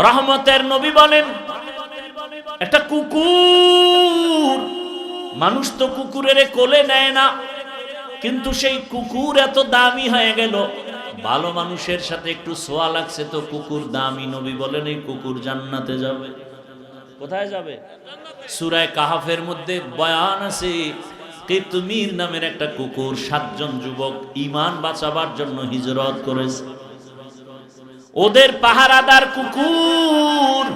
রহমতের নবী বলেন, একটা কুকুর, মানুষ তো কুকুরের কোলে নেয় না, কিন্তু সেই কুকুর এত দামি হয়ে গেল, ভালো মানুষের সাথে একটু ছোঁয়া লাগছে তো কুকুর দামি। নবী বলেন এই কুকুর জান্নাতে যাবে। কোথায় যাবে? সূরা কাহাফের মধ্যে বয়ান আছে, কিতমির নামের একটা কুকুর 7 জন যুবক ঈমান বাঁচাবার জন্য হিজরত করেছে। ওদের পাহারাদার কুকুর,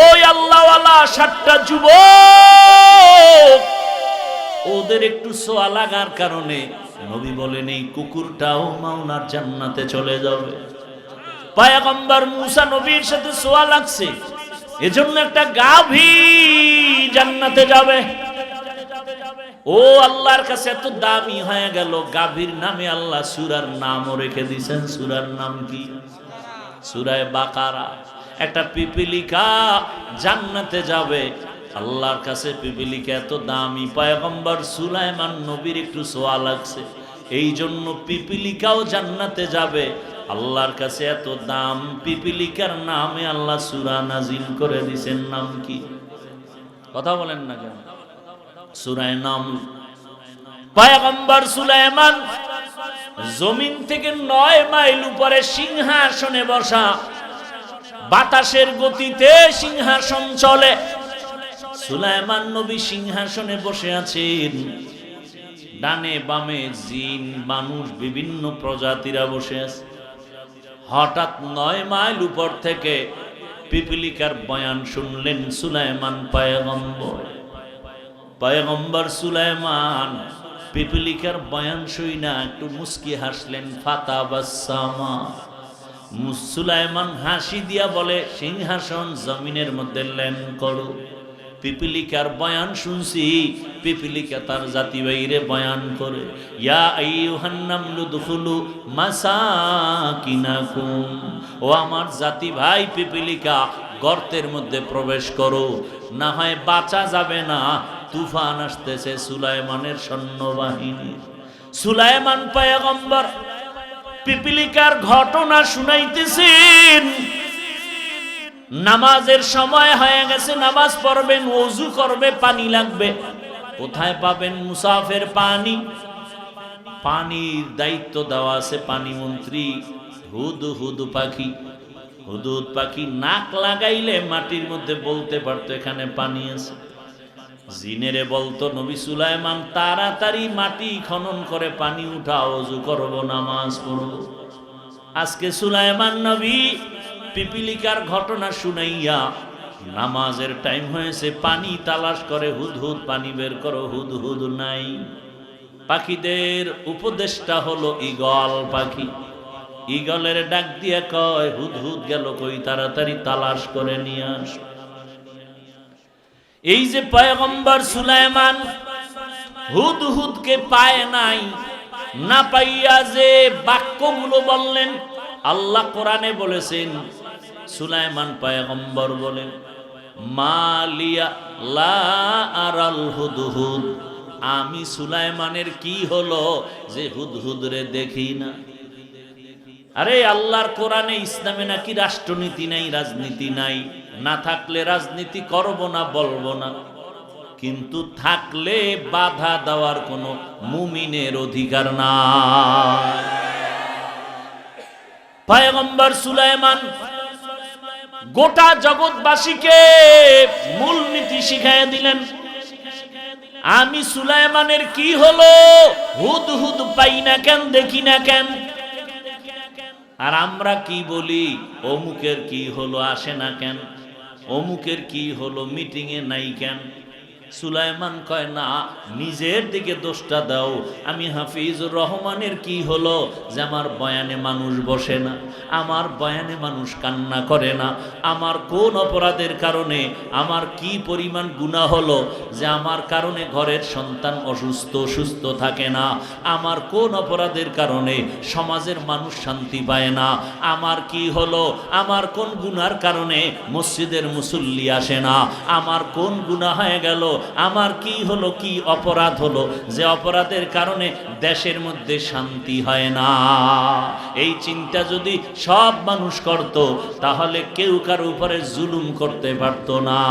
ওই আল্লাহওয়ালা 7টা যুবক, ওদের একটু ছোঁয়া লাগার কারণে নবী বলেন এই কুকুরটাও মাওনার জান্নাতে চলে যাবে। পয়গম্বর মুসা নবীর সাথে ছোঁয়া লাগছে, এজন্য একটা গাভী জান্নাতে যাবে। ও আল্লাহর কাছে এত দামি হয়ে গেল, গাভীর নামে আল্লাহ সূরার নামও রেখে দিয়েছেন। সূরার নাম কি? সূরা বাকারা। একটা পিপিলিকা জান্নাতে যাবে, আল্লাহর কাছে পিপিলিকা এত দামি। পয়গম্বর সুলাইমান নবীর একটু ছোঁয়া লাগছে, এই জন্য পিপিলিকাও জান্নাতে যাবে, আল্লাহর কাছে এত দাম। পিপিলিকার নামে আল্লাহ সূরা নাজিল করে দিয়েছেন। নাম কি? কথা বলেন না কেন? সূরা নাম। পয়গম্বর সুলাইমান জমিন থেকে 9 মাইল উপরে সিংহাসনে বসা, বাতাসের গতিতে সিংহাসন চলে। সুলাইমান নবী সিংহাসনে বসে আছেন, ডানে বামে জিন মানুষ বিভিন্ন প্রজাতিরা বসে আছে। হঠাৎ 9 মাইল উপর থেকে পিপিলিকার বয়ান শুনলেন সুলাইমান পয়গম্বর। পয়গম্বর সুলাইমান পিপিলিকার বয়ান শুইনা একটু মুস্কি হাসলেন। ফাতাবাসসামা, সুলাইমান হাসি দিয়া বলে, সিংহাসন জমিনের মধ্যে ল্যান্ড করো। পিপিলিকার বয়ান শুনছি, পিপিলিকা তার জাতি বাইরে বয়ান করে, ইয়া আইয়ুহান নামলু দুখুলু মাসাকিনাকুম, ও আমার জাতি ভাই পিপিলিকা, গর্তের মধ্যে প্রবেশ করো, না হয় বাঁচা যাবে না, তুফান আসতেছে সুলাইমানের সৈন্যবাহিনী। সুলাইমান পয়গম্বর পিপিলিকার ঘটনা শুনাইতেছেন। নামাজের সময় হয়ে গেছে, নামাজ পড়বেন, ওযু করবে, পানি লাগবে। কোথায় পাবেন মুসাফের পানি? পানির দায়িত্ব দেওয়া আছে পানি মন্ত্রী হুদহুদ পাখি। হুদহুদ পাখি নাক লাগাইলে মাটির মধ্যে বলতে পারতো এখানে পানি আছে। জিনেরে বলতো, নবী সুলাইমান তাড়াতাড়ি মাটি খনন করে পানি উঠাও, ওযু করব, নামাজ পড়ব। আজকে সুলাইমান নবী পিপিলিকার ঘটনা শুনাইয়া নামাজের টাইম হয়েছে, পানি তালাশ করে, হুদহুদ পানি বের করো, হুদহুদ নাই। পাখিদের উপদেশটা হলো ঈগল পাখি। ঈগলের ডাক দিয়ে কয়, হুদহুদ গেল কই, তাড়াতাড়ি তালাশ করে নিয়ে আস। এই যে পয়গম্বর সুলাইমান হুদহুদকে পায় নাই, না পাইয়া যে বাক্যগুলো বললেন, আল্লাহ কোরআনে বলেছেন, সুলাইমান পয়গম্বর বলেন, মালিয়া লা আরাল হুদহুদ, আমি সুলাইমানের কি হলো যে হুদহুদ রে দেখি না। আরে আল্লাহর কোরআনে ইসলামে নাকি রাষ্ট্রনীতি নাই, রাজনীতি নাই। না থাকলে রাজনীতি করব না, বলবো না, কিন্তু থাকলে বাধা দেওয়ার কোনো মুমিনের অধিকার নাই। পয়গম্বর সুলাইমান গোটা জগৎবাসীকে মূলনীতি শিখাইয়া দিলেন। আমি সুলাইমানের কি হলো, হুদহুদ পাই না কেন, দেখি না কেন। আর আমরা কি বলি, অমুকের কি হলো, আসে না কেন, অমুকের কি হলো, মিটিং এ নাই কেন। সুলাইমান কয় না, নিজের দিকে দোষটা দাও। আমি হাফিজুর রহমানের কি হলো যে আমার বয়ানে মানুষ বসে না, আমার বয়ানে মানুষ কান্না করে না, আমার কোন অপরাধের কারণে, আমার কি পরিমাণ গুনাহ হলো যে আমার কারণে ঘরের সন্তান অসুস্থ সুস্থ থাকে না, আমার কোন অপরাধের কারণে সমাজের মানুষ শান্তি পায় না, আমার কি হলো, আমার কোন গুনার কারণে মসজিদের মুসল্লি আসে না, আমার কোন গুনাহ হয়ে গেল আমার কি হলো, কি অপরাধ হলো যে অপরাধের কারণে দেশের মধ্যে শান্তি হয় না। এই চিন্তা যদি সব মানুষ করত তাহলে কেউ কারো উপরে জুলুম করতে পারত না।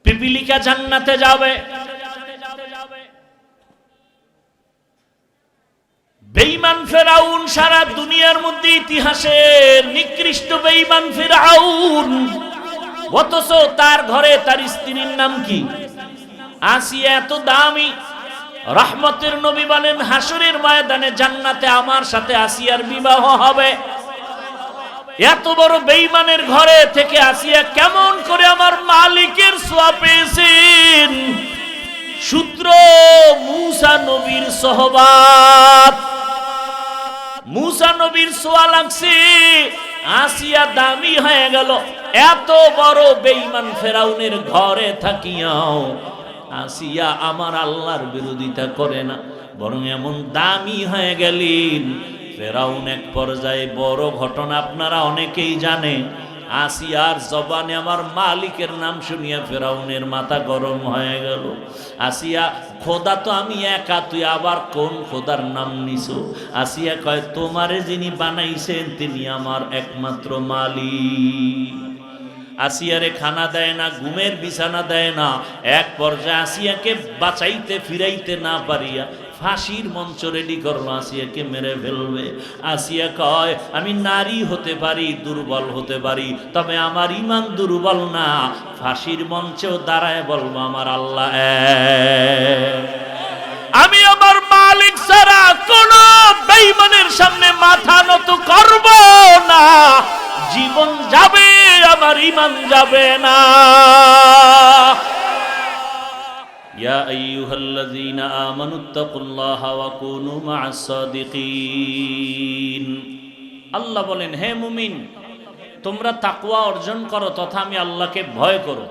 পিপিলিকা জান্নাতে যাবে, বেঈমান ফেরাউন সারা দুনিয়ার মধ্যে ইতিহাসের নিকৃষ্ট বেঈমান ফেরাউন, অথচ তার ঘরে তার স্ত্রীর নাম কি? আসিয়া। এত দামি। রহমতের নবী বলেন হাসরের ময়দানে জান্নাতে আমার সাথে আসিয়ার বিবাহ হবে। এত বড় বেঈমানের ঘরে থেকে আসিয়া কেমন করে আমার মালিকের ছোঁয়া পেয়েছেন? সূত্র মূসা নবীর সোহবাত, মূসা নবীর ছোঁয়া লাগছে, আসিয়া দামি হয়ে গেল। এত বড় বেঈমান ফেরাউনের ঘরে থাকিয়াও আসিয়া আমার আল্লাহর বিরোধিতা করে না, বরং এমন দামি হয়ে গেলেন। ফেরাউন এক পর্যায়ে, বড় ঘটনা আপনারা অনেকেই জানেন, আসিয়ার জবানে আমার মালিকের নাম শুনিয়া ফেরাউনের মাথা গরম হয়ে গেল। আসিয়া, খোদা তো আমি একা, তুই আবার কোন খোদার নাম নিছো? আসিয়া কয়, তোমারে যিনি বানাইছেন তিনি আমার একমাত্র মালিক। আসিয়ারে খানা দেয় না, ঘুমের বিছানা দেয় না। এক পর্যায়ে আসিয়াকে বাঁচাইতে ফিরাইতে না পারিয়া ফাঁসির মঞ্চ রেডি করলো, আসিয়াকে মেরে ফেলবে। আসিয়া কয়, আমি নারী হতে পারি, দুর্বল হতে পারি, তবে আমার ঈমান দুর্বল না। ফাঁসির মঞ্চেও দাঁড়ায় বলবো আমার আল্লাহ এক। আমি আমার মালিক ছাড়া কোন বেঈমানের সামনে মাথা নত করব না। জীবন যাবে, আমার ঈমান যাবে না। ইয়া আইয়ুহাল্লাযীনা আমানুত্তাকুল্লাহা ওয়া কুনু মা'আস সাদিকিন। আল্লাহ বলেন, হে মুমিন, তোমরা তাকওয়া অর্জন করো তথা আমি আল্লাহকে ভয় করো।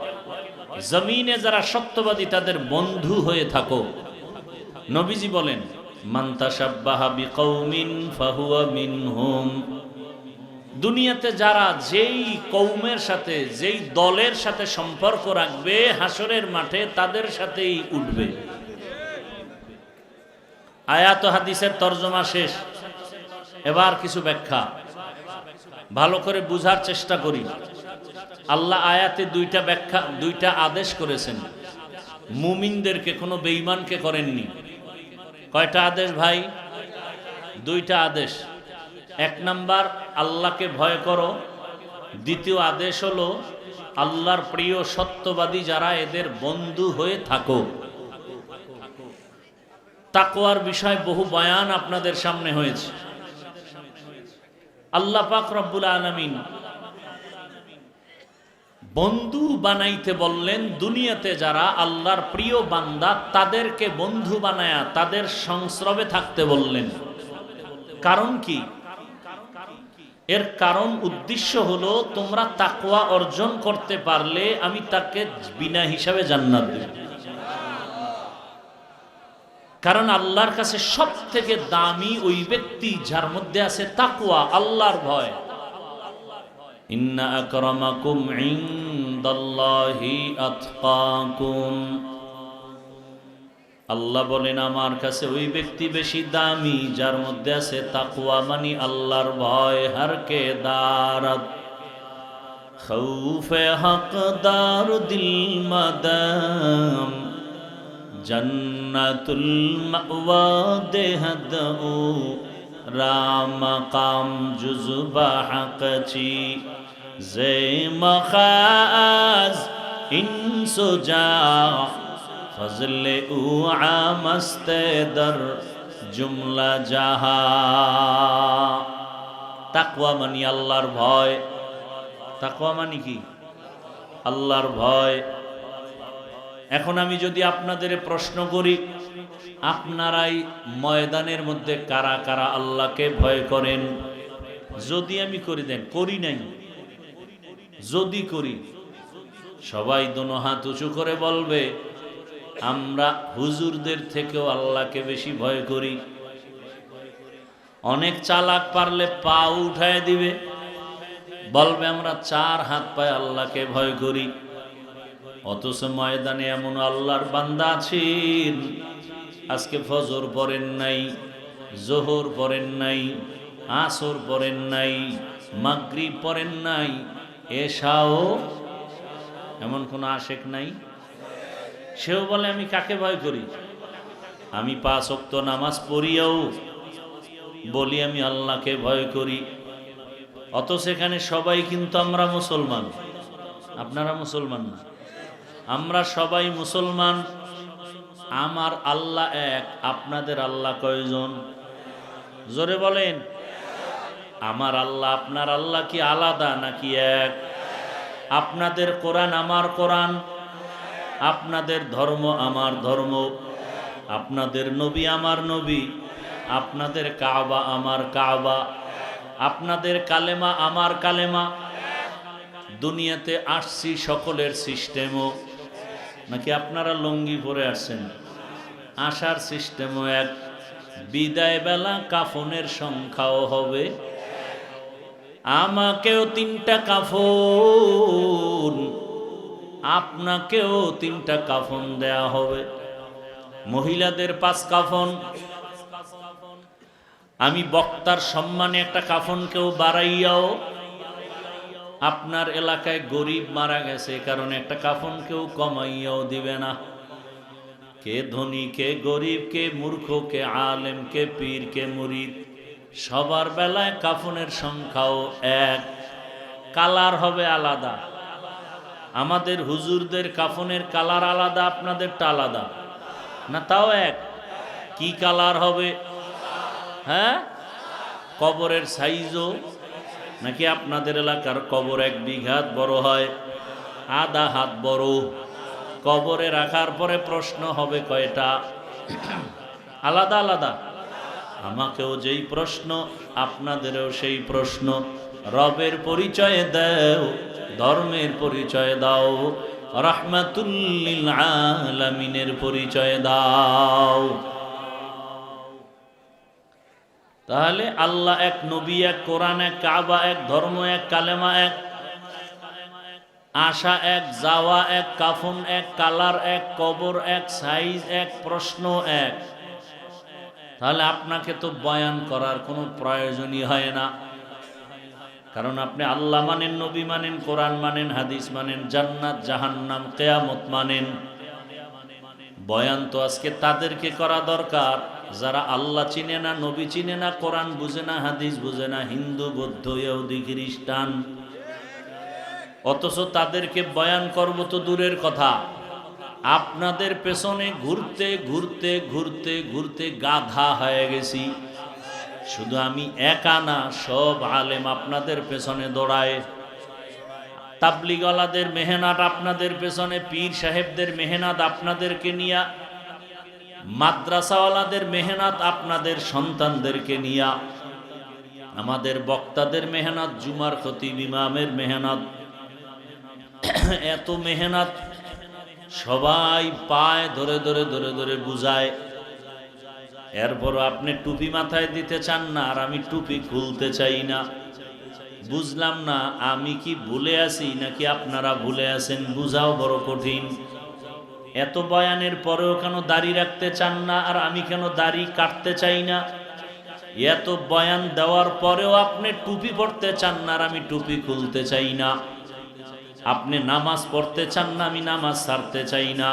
জমিনে যারা সত্যবাদী তাদের বন্ধু হয়ে থাকো। নবীজি বলেন, মান তাশাব্বাহা বিকৌমিন ফাহুয়া মিনহুম। দুনিয়াতে যারা যেই কওমের সাথে, যেই দলের সাথে সম্পর্ক রাখবে, হাসরের মাঠে তাদের সাথেই উঠবে। আয়াত ও হাদিসের তরজমা শেষ, এবার কিছু ব্যাখ্যা ভালো করে বুঝার চেষ্টা করি। আল্লাহ আয়াতে দুইটা ব্যাখ্যা, দুইটা আদেশ করেছেন। মুমিনদেরকে, কোনো বেঈমানকে করেননি। কয়টা আদেশ ভাই? দুইটা আদেশ। এক নাম্বার, আল্লাহকে ভয় করো। দ্বিতীয় আদেশ হলো আল্লাহর প্রিয় সত্যবাদী যারা, এদের বন্ধু হয়ে থাকো। তাকওয়ার বিষয় বহু বয়ান আপনাদের সামনে হয়েছে। আল্লাহ পাক রব্বুল আলামিন বন্ধু বানাইতে বললেন। দুনিয়াতে যারা আল্লাহর প্রিয় বান্দা তাদেরকে বন্ধু বানায়া তাদের সংস্রবে থাকতে বললেন। কারণ কি? এর কারণ, উদ্দেশ্য হলো তোমরা তাকওয়া অর্জন করতে পারলে আমি তাকে বিনা হিসাবে জান্নাত দেব। কারণ আল্লাহর কাছে সব থেকে দামি ওই ব্যক্তি যার মধ্যে আছে তাকওয়া, আল্লাহর ভয়। ইন্না আকরামাকুম ইনদাল্লাহি আতকাকুম। আল্লাহ বলেন, আমার কাছে ওই ব্যক্তি বেশি দামি যার মধ্যে আছে তাকওয়া, মানে আল্লাহর ভয়। হারকে দারাত খৌফে হকদার দিল মাদাম, জান্নাতুল মাওয়া দেহদউ রামাকাম জুজবা হকচি জে মখাজ ইনসুজা ফজলে উ আমস্তে দর জুমলা জাহা। তাকওয়া মানে আল্লাহর ভয়। তাকওয়া মানে কি? আল্লাহর ভয়। এখন আমি যদি আপনাদের প্রশ্ন করি, আপনারাই ময়দানের মধ্যে কারা কারা আল্লাহকে ভয় করেন? যদি আমি করি, দেন করি নাই, যদি করি, সবাই দোনো হাত উঁচু করে বলবে আমরা হুজুরদের থেকেও আল্লাহকে বেশি ভয় করি। অনেক চালাক পারলে পা উঠায় দিবে, বলবে আমরা 4 হাত পায়ে আল্লাহকে ভয় করি, অথচ ময়দানে এমন আল্লাহর বান্দা আছেন আজকে ফজর পড়েন নাই, জোহর পড়েন নাই, আসর পড়েন নাই, মাগরিব পড়েন নাই, এশাও, এমন কোন আশেক নাই? সেও বলে আমি কাকে ভয় করি? আমি 5 ওয়াক্ত নামাজ পড়িয়াও বলি আমি আল্লাহকে ভয় করি। অথচ সেখানে সবাই কিন্তু আমরা মুসলমান, আপনারা মুসলমান না, আমরা সবাই মুসলমান। আমার আল্লাহ এক, আপনাদের আল্লাহ কয়জন? জোরে বলেন। আমার আল্লাহ আপনার আল্লাহ কি আলাদা নাকি এক? আপনাদের কোরআন আমার কোরআন, আপনাদের ধর্ম আমার ধর্ম, আপনাদের নবী আমার নবী, আপনাদের কাবা আমার কাবা, আপনাদের কালেমা আমার কালেমা। দুনিয়াতে আসছি সকলের সিস্টেমও, নাকি আপনারা লুঙ্গি পরে আসছেন? আসার সিস্টেমও এক, বিদায় বেলা কাফনের সংখ্যাও হবে। আমাকেও 3টা কাফন, আপনাকেও 3টা কাফন দেয়া হবে। মহিলাদের 5 কাফন। আমি বক্তার সম্মানে একটা কাফন কেউ বাড়াইয়াও, আপনার এলাকায় গরিব মারা গেছে কারণে একটা কাফন কেউ কমাইয়াও দিবে না। কে ধনী, কে গরিব, কে মূর্খ, কে আলেম, কে পীর, কে মুরিদ, সবার বেলায় কাফনের সংখ্যাও এক, কালার হবে আলাদা। আমাদের হুজুরদের কাফনের কালার আলাদা, আপনাদেরটা আলাদা না? তাও এক। কি কালার হবে? হ্যাঁ, কবরের সাইজও নাকি আপনাদের এলাকার কবর 1 বিঘা বড় হয়, আধা হাত বড়? কবরে রাখার পরে প্রশ্ন হবে কয়টা? আলাদা আলাদা। আমাকেও যেই প্রশ্ন, আপনাদেরও সেই প্রশ্ন। রবের পরিচয় দাও, ধর্মের পরিচয় দাও, রাহমাতুল লিল আলামিনের পরিচয় দাও। তাহলে আল্লাহ এক, নবী এক, কোরআন এক, কাবা এক, ধর্ম এক, কালেমা এক, আসা এক, যাওয়া এক, কাফন এক, কালার এক, কবর এক, সাইজ এক, প্রশ্ন এক। তাহলে আপনাকে তো বয়ান করার কোনো প্রয়োজনই হয় না, কারণ আপনি আল্লাহ মানেন, নবী মানেন, কোরআন মানেন, হাদিস মানেন, জান্নাত জাহান্নাম কিয়ামত মানেন। বয়ান তো আজকে তাদেরকে করা দরকার যারা আল্লাহ চিনে না, নবী চিনে না, কোরআন বুঝে না, হাদিস বুঝে না, হিন্দু, বৌদ্ধ, ইহুদি, খ্রিস্টান। অথচ তাদেরকে বয়ান করব তো দূরের কথা, আপনাদের পেছনে ঘুরতে ঘুরতে ঘুরতে ঘুরতে গাধা হয়ে গেছি। শুধু আমি একা না, সব আলেম আপনাদের পেছনে দৌড়ায়। তাবলিগওয়ালাদের মেহনত আপনাদের পেছনে, পীর সাহেবদের মেহনত আপনাদেরকে নিয়া, মাদ্রাসাওয়ালাদের মেহনত আপনাদের সন্তানদেরকে নিয়া, আমাদের বক্তাদের মেহনত, জুমার খতিব ইমামের মেহনত, এত মেহনত সবাই পায় ধরে ধরে ধরে ধরে বুঝায়। এরপরও আপনি টুপি মাথায় দিতে চান না, আর আমি টুপি খুলতে চাই না। বুঝলাম না, আমি কি ভুলে আছি নাকি আপনারা ভুলে আছেন? বুঝাও বড় কঠিন। এত বয়ানের পরেও কেন দাড়ি রাখতে চান না, আর আমি কেন দাড়ি কাটতে চাই না? এত বয়ান দেওয়ার পরেও আপনি টুপি পড়তে চান না, আর আমি টুপি খুলতে চাই না। আপনি নামাজ পড়তে চান না, আমি নামাজ ছাড়তে চাই না।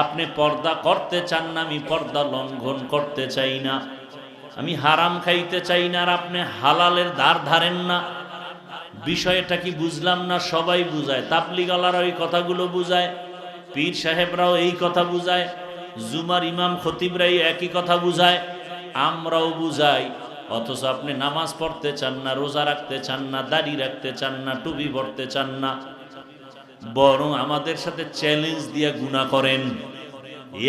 আপনি পর্দা করতে চান না, আমি পর্দা লঙ্ঘন করতে চাই না। আমি হারাম খাইতে চাই না, আর আপনি হালালের ধার ধারেন না। বিষয়টা কি বুঝলাম না? সবাই বুঝায়, তাবলিগওয়ালারা ওই কথাগুলো বুঝায়, পীর সাহেবরাও এই কথা বুঝায়, জুমার ইমাম খতিবরাই একই কথা বুঝায়, আমরাও বুঝাই। অথচ আপনি নামাজ পড়তে চান না, রোজা রাখতে চান না, দাড়ি রাখতে চান না, টুপি পড়তে চান না, বরং আমাদের সাথে চ্যালেঞ্জ দিয়ে গুনাহ করেন।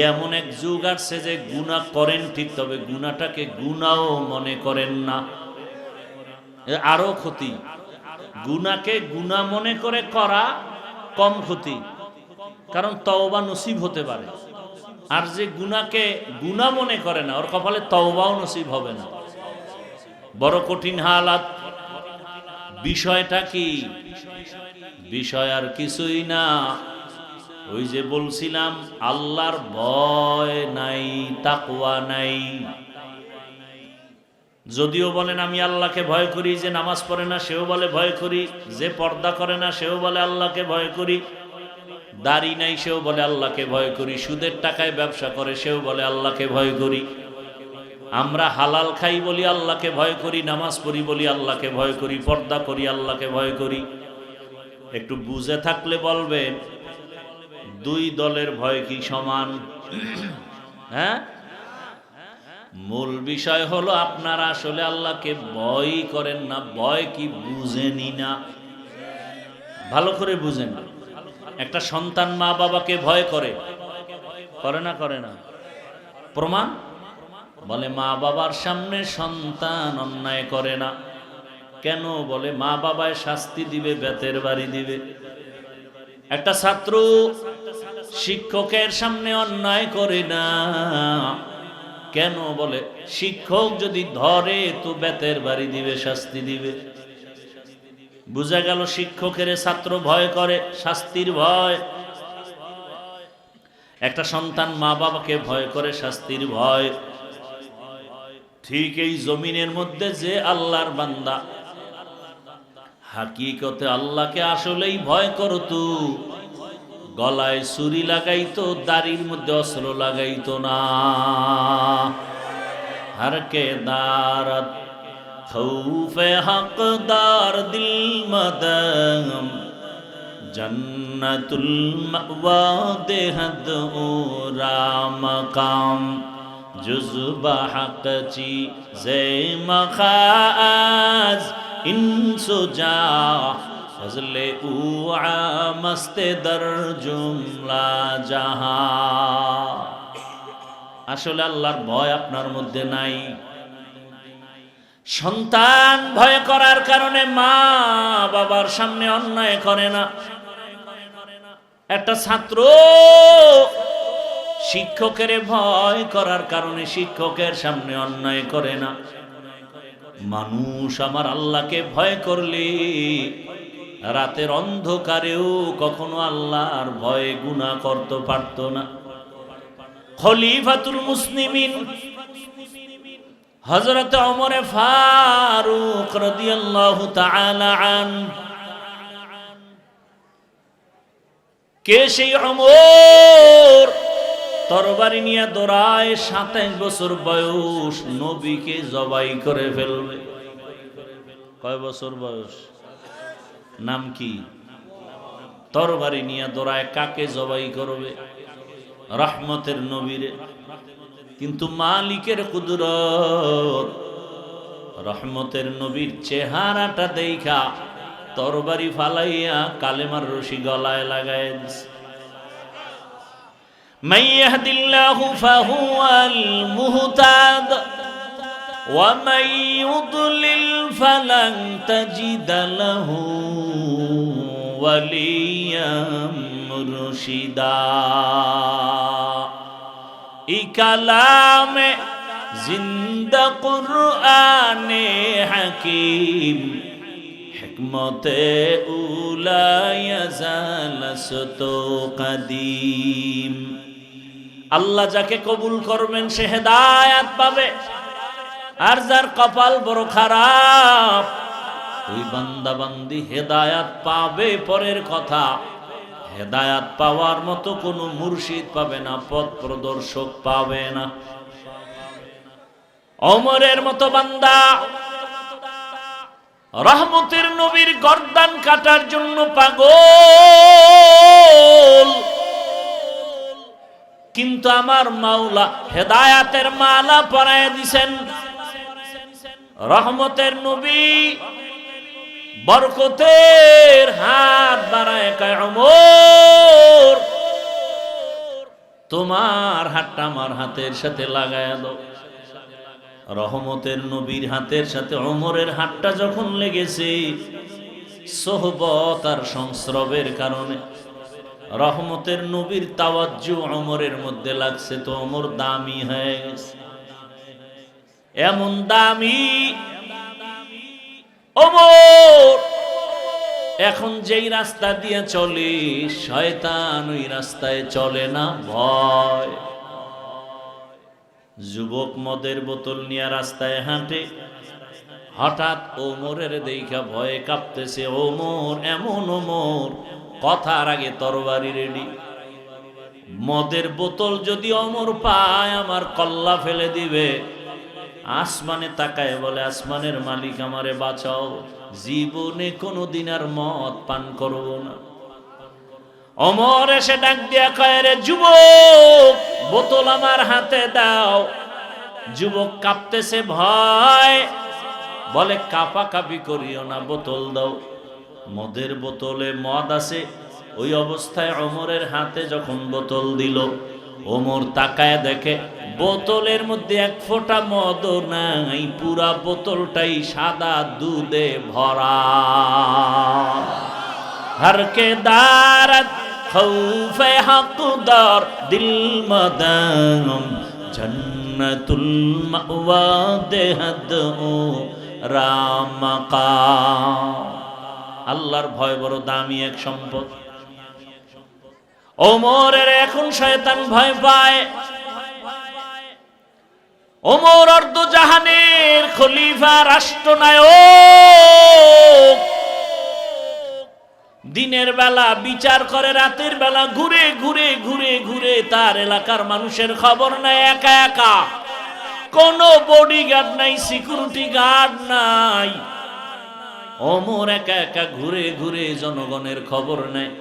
এমন এক যুগ আসছে যে গুনাহ করেন ঠিক, তবে গুনাহটাকে গুনাহও মনে করেন না। আরো ক্ষতি। গুনাহকে গুনাহ মনে করে করা কম ক্ষতি, কারণ তওবা নসিব হতে পারে। আর যে গুনাহকে গুনাহ মনে করে না, ওর কপালে তওবাও নসিব হবে না। বড় কঠিন হালাত। বিষয়টা কি? বিষয় আর কিছুই না, ওই যে বলছিলাম আল্লাহর ভয় নাই, তাকওয়া নাই। যদিও বলেন আমি আল্লাহকে ভয় করি, যে নামাজ পড়ে না সেও বলে ভয় করি, যে পর্দা করে না সেও বলে আল্লাহকে ভয় করি, দাড়ি নাই সেও বলে আল্লাহকে ভয় করি, সুদের টাকায় ব্যবসা করে সেও বলে আল্লাহকে ভয় করি। আমরা হালাল খাই বলি আল্লাহকে ভয় করি, নামাজ পড়ি বলি আল্লাহকে ভয় করি, পর্দা করি আল্লাহকে ভয় করি। একটু বুঝে থাকলে বলবেন দুই দলের ভয় কি সমান? হ্যাঁ, মূল বিষয় হলো আপনারা আসলে আল্লাহকে ভয় করেন না, ভয় কি বুঝেনি না। ভালো করে বুঝেন। একটা সন্তান মা বাবাকে ভয় করে, করে না? করে না? প্রমাণ বলে মা বাবার সামনে সন্তান অন্যায় করে না। কেন? বলে মা বাবায় শাস্তি দিবে, বেতের বাড়ি দিবে। একটা ছাত্র শিক্ষকের সামনে অন্যায় করে না। কেন? বলে শিক্ষক যদি ধরে তো বেতের বাড়ি দিবে, শাস্তি দিবে। বুঝা গেল শিক্ষকের ছাত্র ভয় করে, শাস্তির ভয়। একটা সন্তান মা বাবাকে ভয় করে, শাস্তির ভয়। ঠিক এই জমিনের মধ্যে যে আল্লাহর বান্দা হাকিকতে আল্লাহকে আসলেই ভয় করতো, গলায় ছুরি লাগাইতো, দাড়ির মধ্যে অস্ত্র লাগাইতো না। হরকে দারত খৌফে হকদার দিল মদম জন্নতুল মাওয়া দেহদ ওরা মকাম জুজবা হক চি জে মখাজ ইনসুজা ফজলে উআ মস্তে দর জুমলা জাহা। আসলে আল্লাহর ভয় আপনার মধ্যে নাই। সন্তান ভয় করার কারণে মা বাবার সামনে অন্যায় করে না। একটা ছাত্র শিক্ষকের ভয় করার কারণে শিক্ষকের সামনে অন্যায় করে না। মানুষ আমার আল্লাহকে ভয় করলে রাতের অন্ধকারেও কখনো আল্লাহর ভয়ে গুনাহ করতে পারত না। খলিফাতুল মুসলিমিন হযরত ওমর ফারুক রাদিয়াল্লাহু তাআলা আন, কে সেই ওমর? তরবারি নিয়ে দৌড়ায়, 27 বছর বয়স, নবীকে জবাই করে ফেলবে। কয় বছর বয়স? নাম কি? তরবারি নিয়ে দৌড়ায়, কাকে জবাই করবে? রহমতের নবীরে। কিন্তু মালিকের কুদরত, রহমতের নবীর চেহারাটা দেখা তরবারি ফালাইয়া কালেমার রশি গলায় লাগায় দিছে। মান ইয়াহদিল্লাহু ফাহুয়াল মুহতাদ ওয়া মান ইউদ্লিল ফালান তাজিদা লাহু ওয়ালিয়াম মুরশিদা। এই কালামে জিন্দা কুরআনে হাকিম, হিকমতে উলা ইয়াজালাসতু কাদিম। আল্লাহ যাকে কবুল করবেন সে হেদায়েত পাবে, আর যার কপাল বড় খারাপ ওই বান্দা বান্দি হেদায়েত পাবে পরের কথা, হেদায়েত পাওয়ার মতো কোনো মুর্শিদ পাবে না, পথ প্রদর্শক পাবে না। ওমরের মতো বান্দা রহমতের নবীর গর্দান কাটার জন্য পাগল, কিন্তু আমার মাওলা হেদায়েতের মালা পরায় দিছেন। রহমতের নবী বরকতের হাত বাড়ায় কয়, ওমর তোমার হাতটা আমার হাতের সাথে লাগায়া দাও। রহমতের নবীর হাতের সাথে ওমরের হাতটা যখন লেগেছে, সোহবত আর সংস্রবের কারণে রহমতের নবীর তাওয়াজ্জু ওমরের মধ্যে লাগছে, তো ওমর দামি হয়ে গেছে। এমন দামি ওমর এখন যেই রাস্তা দিয়ে চলে শয়তান ওই রাস্তায় চলে না, ভয়। যুবক মদের বোতল নিয়ে রাস্তায় হাঁটে, হঠাৎ ওমরের দেখা ভয়ে কাঁপতেছে। ওমর এমন ওমর, কথার আগে তরবারি রেডি। মদের বোতল যদি ওমর পায় আমার কল্লা ফেলে দিবে। আসমানে তাকায় বলে, আসমানের মালিক আমারে বাঁচাও, জীবনে কোনোদিন আর মদ পান করব না। ওমর এসে ডাক দিয়া কয়, রে যুবক, বোতল আমার হাতে দাও। যুবক কাঁপতেছে ভয়, বলে কাঁপাকাঁপি করিও না, বোতল দাও। মদের বোতলে মদ আছে। ওই অবস্থায় ওমরের হাতে যখন বোতল দিল, ওমর তাকায় দেখে বোতলের মধ্যে এক ফোঁটা মদও নাই, পুরা বোতলটাই সাদা দুধে ভরা। হরকে দারত খৌফে হকদার দিল মদন জন্নতুল মাওয়া দেহদ ও রামকা। আল্লাহর ভয় বড় দামি এক সম্পদ। ওমরের এখন শয়তান ভয় পায়। ওমর অর্ধ জাহানের খলিফা, রাষ্ট্রনায়ক। দিনের বেলা বিচার করে, রাতের বেলা ঘুরে ঘুরে ঘুরে ঘুরে তার এলাকার মানুষের খবর নেয় একা একা। কোনো বডিগার্ড নাই, সিকিউরিটি গার্ড নাই। ওমর একা একা ঘুরে ঘুরে জনগণের খবর নেয়।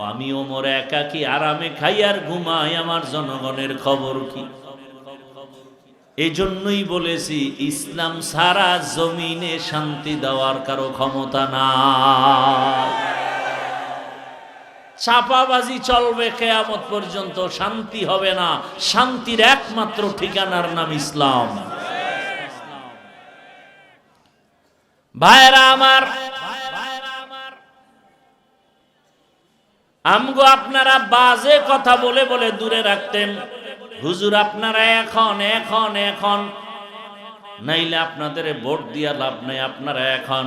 আমি ওমর একাকী আরামে খাই আর ঘুমাই, আমার জনগণের খবর কি? এই জন্যই বলেছি ইসলাম সারা জমিনে শান্তি দেওয়ার কারো ক্ষমতা না। চাপাবাজি চলবে কিয়ামত পর্যন্ত, শান্তি হবে না। শান্তির একমাত্র ঠিকানার নাম ইসলাম। ভাইরা আমার, আমগো আপনারা বাজে কথা বলে বলে দূরে রাখতেন। হুজুর আপনারা এখন এখন এখন, নাইলে আপনাদের ভোট দিয়া লাভ নাই, আপনারা এখন।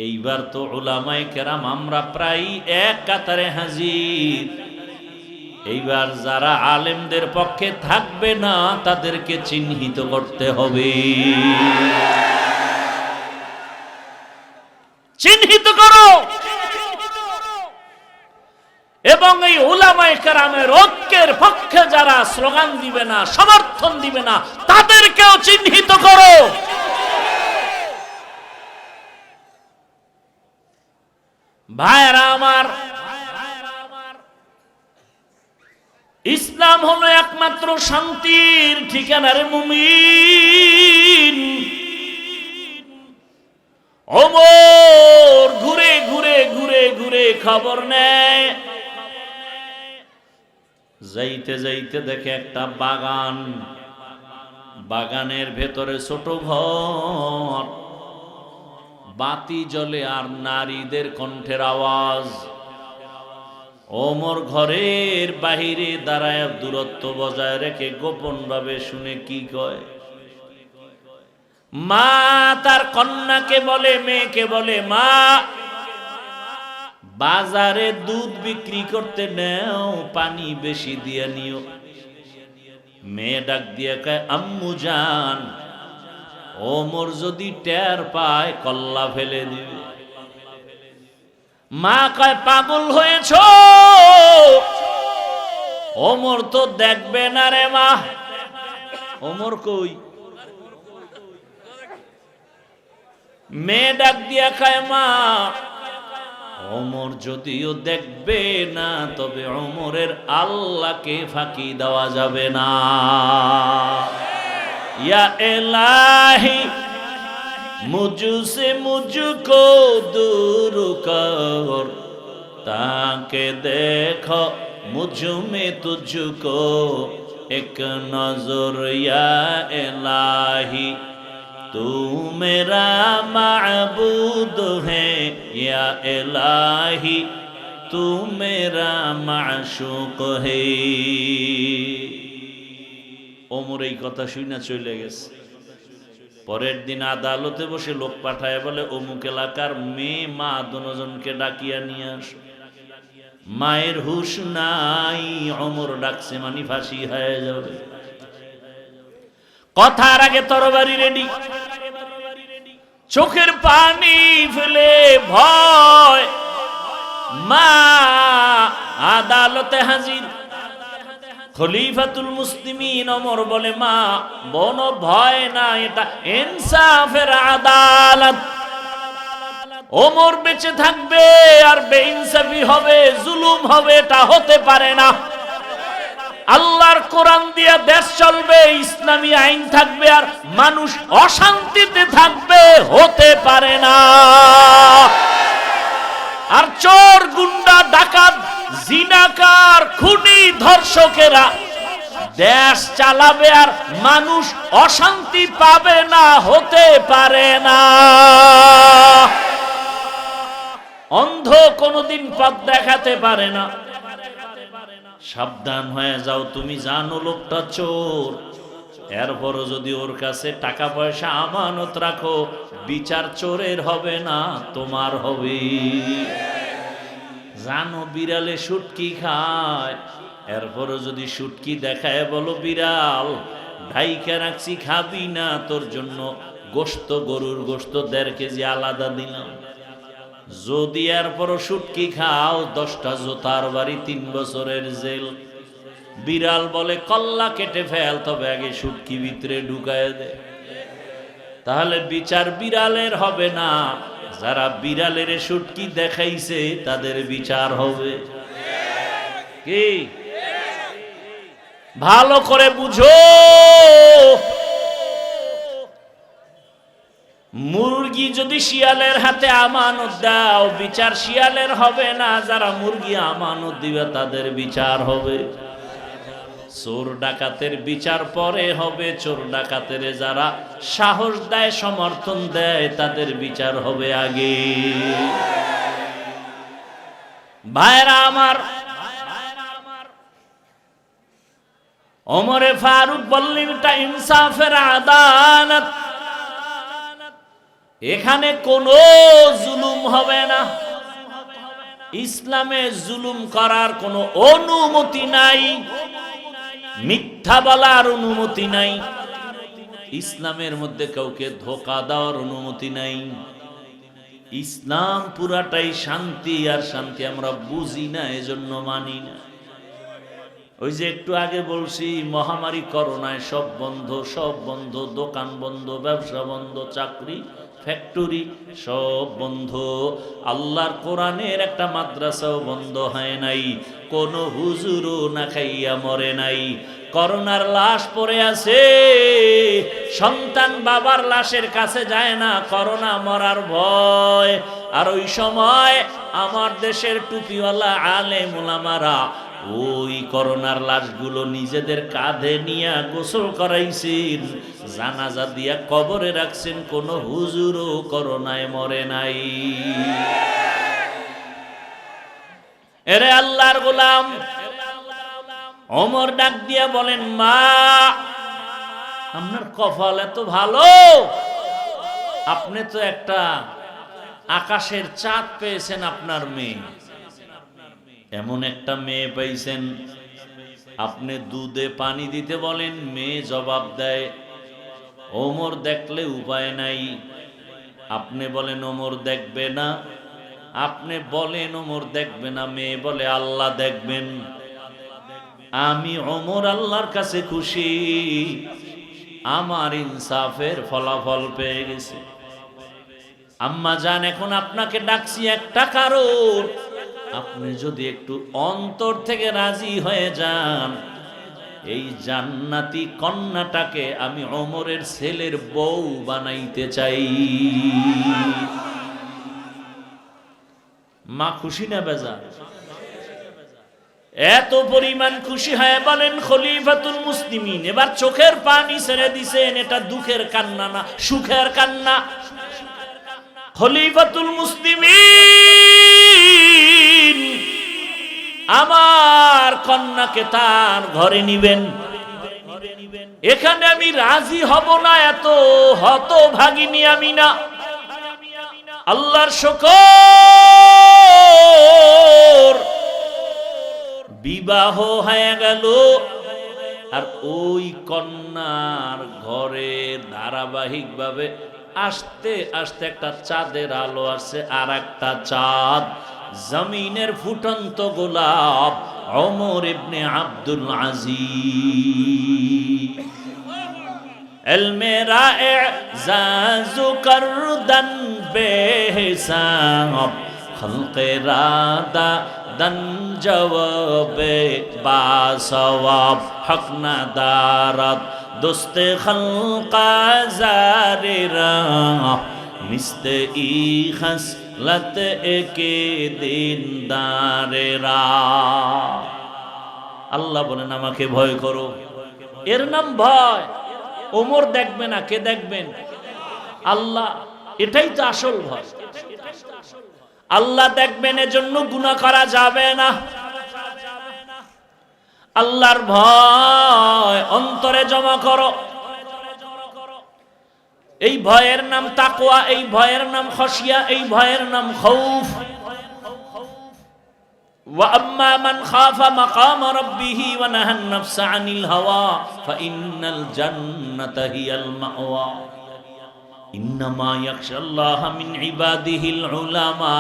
এইবার তো উলামায়ে কেরাম আমরা প্রায় এক কাতারে হাজির। এইবার যারা আলেমদের পক্ষে থাকবে না তাদেরকে চিহ্নিত করতে হবে। চিহ্নিত করো, এবং এই উলামায়ে কেরামের ঐক্যের পক্ষে যারা স্লোগান দিবে না, সমর্থন দিবে না, তাদেরকেও চিহ্নিত করো। ভাইরা আমার, ইসলাম হলো একমাত্র শান্তির ঠিকানার মুমিন। ওমর ঘুরে ঘুরে ঘুরে ঘুরে খবর নেয়। যাইতে যাইতে দেখে একটা বাগান, বাগানের ভেতরে ছোট ঘর, বাতি জ্বলে আর নারীদের কণ্ঠের আওয়াজ। ওমর ঘরের বাহিরে দাঁড়ায় দূরত্ব বজায় রেখে গোপন ভাবে শুনে কি কয়। মা তার কন্যাকে বলে, মেয়েকে বলে, মা বাজারে দুধ বিক্রি করতে নেও, পানি বেশি দিয়ে নিও। মেয়ে ডাক দিয়ে কয়, আম্মু জান, ওমর যদি টের পায় কল্লা ফেলে দিবে। মা কয়, পাগল হয়েছ, ওমর তো দেখবে না রে মা। ওমর কই? মেয়ে ডাক দিয়া কয়, মা ওমর যদিও দেখবে না, তবে ওমরের আল্লাহকে ফাঁকি দেওয়া যাবে না। ইয়া ইলাহি মুঝসে মুঝকো দূর কর, তাকে দেখো মুঝ মে তুঝকো এক নজর। ইয়া ইলাহি तू मेरा माबूद है, या इलाही तू मेरा माशूक है। ওমর এই কথা শুনে চলে গেছে। পরের দিন আদালতে বসে লোক পাঠায় বলে অমুক এলাকার মেয়ে মা দুজনকে ডাকিয়া নিয়ে আসো। মায়ের হুশ নাই, ওমর ডাকছে মানে ফাঁসি হয়ে যাবে। কথার আগে তরবারি রেডি, চোখের পানি ফেলে ভয় মা আদালতে হাজির। খলিফাতুল মুসলিমিন ওমর বলে মা বোন ভয় না, এটা ইনসাফের আদালত। ওমর বেঁচে থাকবে আর বেইনসাফি হবে, জুলুম হবে, এটা হতে পারে না। আল্লাহর কোরআন দিয়ে দেশ চলবে, ইসলামী আইন থাকবে আর মানুষ অশান্তিতে থাকবে, হতে পারে না। আর চোর গুন্ডা ডাকাত জিনাকার খুনি ধর্ষকেরা দেশ চালাবে আর মানুষ অশান্তি পাবে না, হতে পারে না। অন্ধ কোনদিন পথ দেখাতে পারে না। সাবধান হয়ে যাও, তুমি জানো লোকটা চোর, এরপরও যদি ওর কাছে টাকা পয়সা আমানত রাখো, বিচার চোরের হবে না, তোমার হবে। জানো বিড়ালে শুটকি খায়, এরপরও যদি শুটকি দেখায় বলো বিড়াল ঢাইকা রাখছি খাবি না, তোর জন্য গোশত, গরুর গোশত 1.5 কেজি আলাদা দিলাম। যদি এরপরও শুটকি খাও 10টা জোতার বাড়ি, 3 বছরের জেল। বিড়াল বলে কল্লা কেটে ফেল, তবে আগে শুটকি ভিতরে ঢুকায় দে। তাহলে বিচার বিড়ালের হবে না, যারা বিড়ালের শুটকি দেখাইছে তাদের বিচার হবে। কি ভালো করে বুঝো, মুরগি যদি শিয়ালের হাতে আমানত দাও, বিচার শিয়ালের হবে না, যারা মুরগি আমানত দিবে তাদের বিচার হবে। চোর ডাকাতের বিচার পরে হবে, চোর ডাকাতের যারা সাহস দেয়, সমর্থন দেয়, তাদের বিচার হবে আগে। ভাইরা আমার, ওমরে ফারুক বললেন এটা ইনসাফের আদালত, এখানে কোনো জুলুম হবে না। ইসলামে জুলুম করার কোনো অনুমতি নাই, মিথ্যা বলার অনুমতি নাই, ইসলামের মধ্যে কাউকে ধোঁকা দেওয়ার অনুমতি নাই। ইসলাম পুরাটাই শান্তি, আর শান্তি আমরা বুঝি না, এজন্য মানি না। ওই যে একটু আগে বলছি, মহামারী করোনায় সব বন্ধ, সব বন্ধ, দোকান বন্ধ, ব্যবসা বন্ধ, চাকরি ফ্যাক্টরি সব বন্ধ। আল্লাহর কোরআনের একটা মাদ্রাসাও বন্ধ হয় নাই, কোন হুজুরও না খাইয়া মরে নাই। করোনার লাশ পড়ে আছে, সন্তান বাবার লাশের কাছে যায় না, করোনা মরার ভয়। আর ওই সময় আমার দেশের টুপিওয়ালা আলেম ওলামারা ওই করোনার লাশগুলো নিজেদের কাঁধে নিয়ে গোসল করাইছেন, জানাজা দিয়া কবরে রাখছেন, কোন হুজুরও করোনায় মরে নাই। এরে আল্লাহর গোলাম, ওমর ডাক দিয়া বলেন মা আপনার কপাল এত ভালো, আপনি তো একটা আকাশের চাঁদ পেয়েছেন, আপনার মেয়ে এমন একটা মেয়ে পাইছেন। আপনি দুধে পানি দিতে বলেন, মেয়ে জবাব দেয়। ওমর দেখলে উপায় নাই, আপনি বলেন ওমর দেখবে না, আপনি বলেন ওমর দেখবে না, মেয়ে বলে আল্লাহ দেখবেন। আমি ওমর আল্লাহর কাছে খুশি, আমার ইনসাফের ফলাফল পেয়ে গেছে। আম্মা জান, এখন আপনাকে ডাকছি একটা কারণ, আপনি যদি একটু অন্তর থেকে রাজি হয়ে যান, এই জান্নাতি কন্যাটাকে আমি ওমরের ছেলের বউ বানাইতে চাই। মা খুশি না বেজা? এত পরিমাণ খুশি হয় বলেন খলিফাতুল মুসলিমিন এবার চোখের পানি ছেড়ে দিছেন। এটা দুঃখের কান্না না, সুখের কান্না। খলিফাতুল মুসলিমিন আমার কন্যাকে তার ঘরে নিবেন। এখানে আমি রাজি হব না, এত হতভাগিনী আমি না। আল্লাহর শুকর, বিবাহ হয়ে গেল, আর ওই কন্যার ঘরে ধারাবাহিকভাবে আস্তে আস্তে একটা চাঁদের আলো আসছে, আর একটা চাঁদ, জমিনের ফুটন্ত গোলাপ ওমর ইবনে আব্দুল আজিজ। এলমেরা এজাজু করদন বেহিসাব, খলকে রাদা দন জওয়াবে বাসওয়াব, হক না দারত দোস্তে খলকা জারিরা, মিস্তে ই খসলত একে দিনদারেরা। আল্লাহ বলেন আমাকে ভয় করো, এর নাম ভয়। ওমর দেখবে না, কে দেখবেন? আল্লাহ। এটাই তো আসল ভয়। আল্লাহ দেখবেন, এজন্য গুনাহ করা যাবে না। আল্লাহর ভয় অন্তরে জমা করো। এই ভয়ের নাম তাকওয়া, এই ভয়ের নাম খশিয়া, এই ভয়ের নাম খৌফ। ওয়া আম্মা মান খাফা মাকাম রাব্বিহি ওয়া নাহান নাফসা আনিল হাওয়া ফাইন্নাল জান্নাতা হিয়াল মাওয়া। ইন্নামা ইয়াখশাল্লাহা মিন ইবাদিহিল উলামা।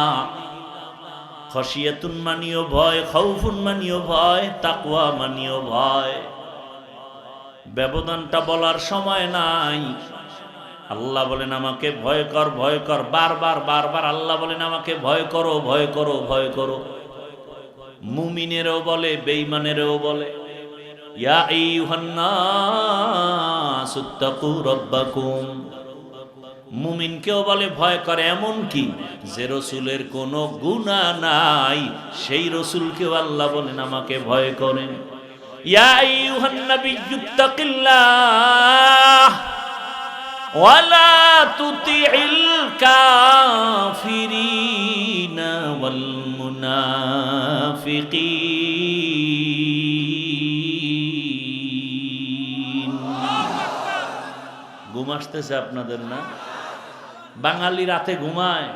খশিয়াতুন মানিও ভয়, খৌফুন মানিও ভয়, তাকওয়া মানিও ভয়। ব্যবধানটা বলার সময় নাই। আল্লাহ বলেন আমাকে ভয় কর, ভয় কর, বারবার বারবার আল্লাহ বলেন আমাকে ভয় করো, ভয় করো, ভয় করো। মুমিনেরও বলে, বেঈমানেরও বলে। ইয়া আইয়ুহান নাস ইত্তাকু রাব্বাকুম। মুমিনকেও বলে ভয় করে, এমন কি যে রসুলের কোনো গুনাহ নাই, সেই রসুলকেও আল্লাহ বলেন আমাকে ভয় করেন। ইয়া আইয়ুহান নাবিয়্যু ইত্তাকিল্লাহ ওয়ালা তুতিইল কাফিরিনা ওয়াল মুনাফিকিন। ঘুম আসতেছে আপনাদের না? বাঙালি রাতে ঘুমায়,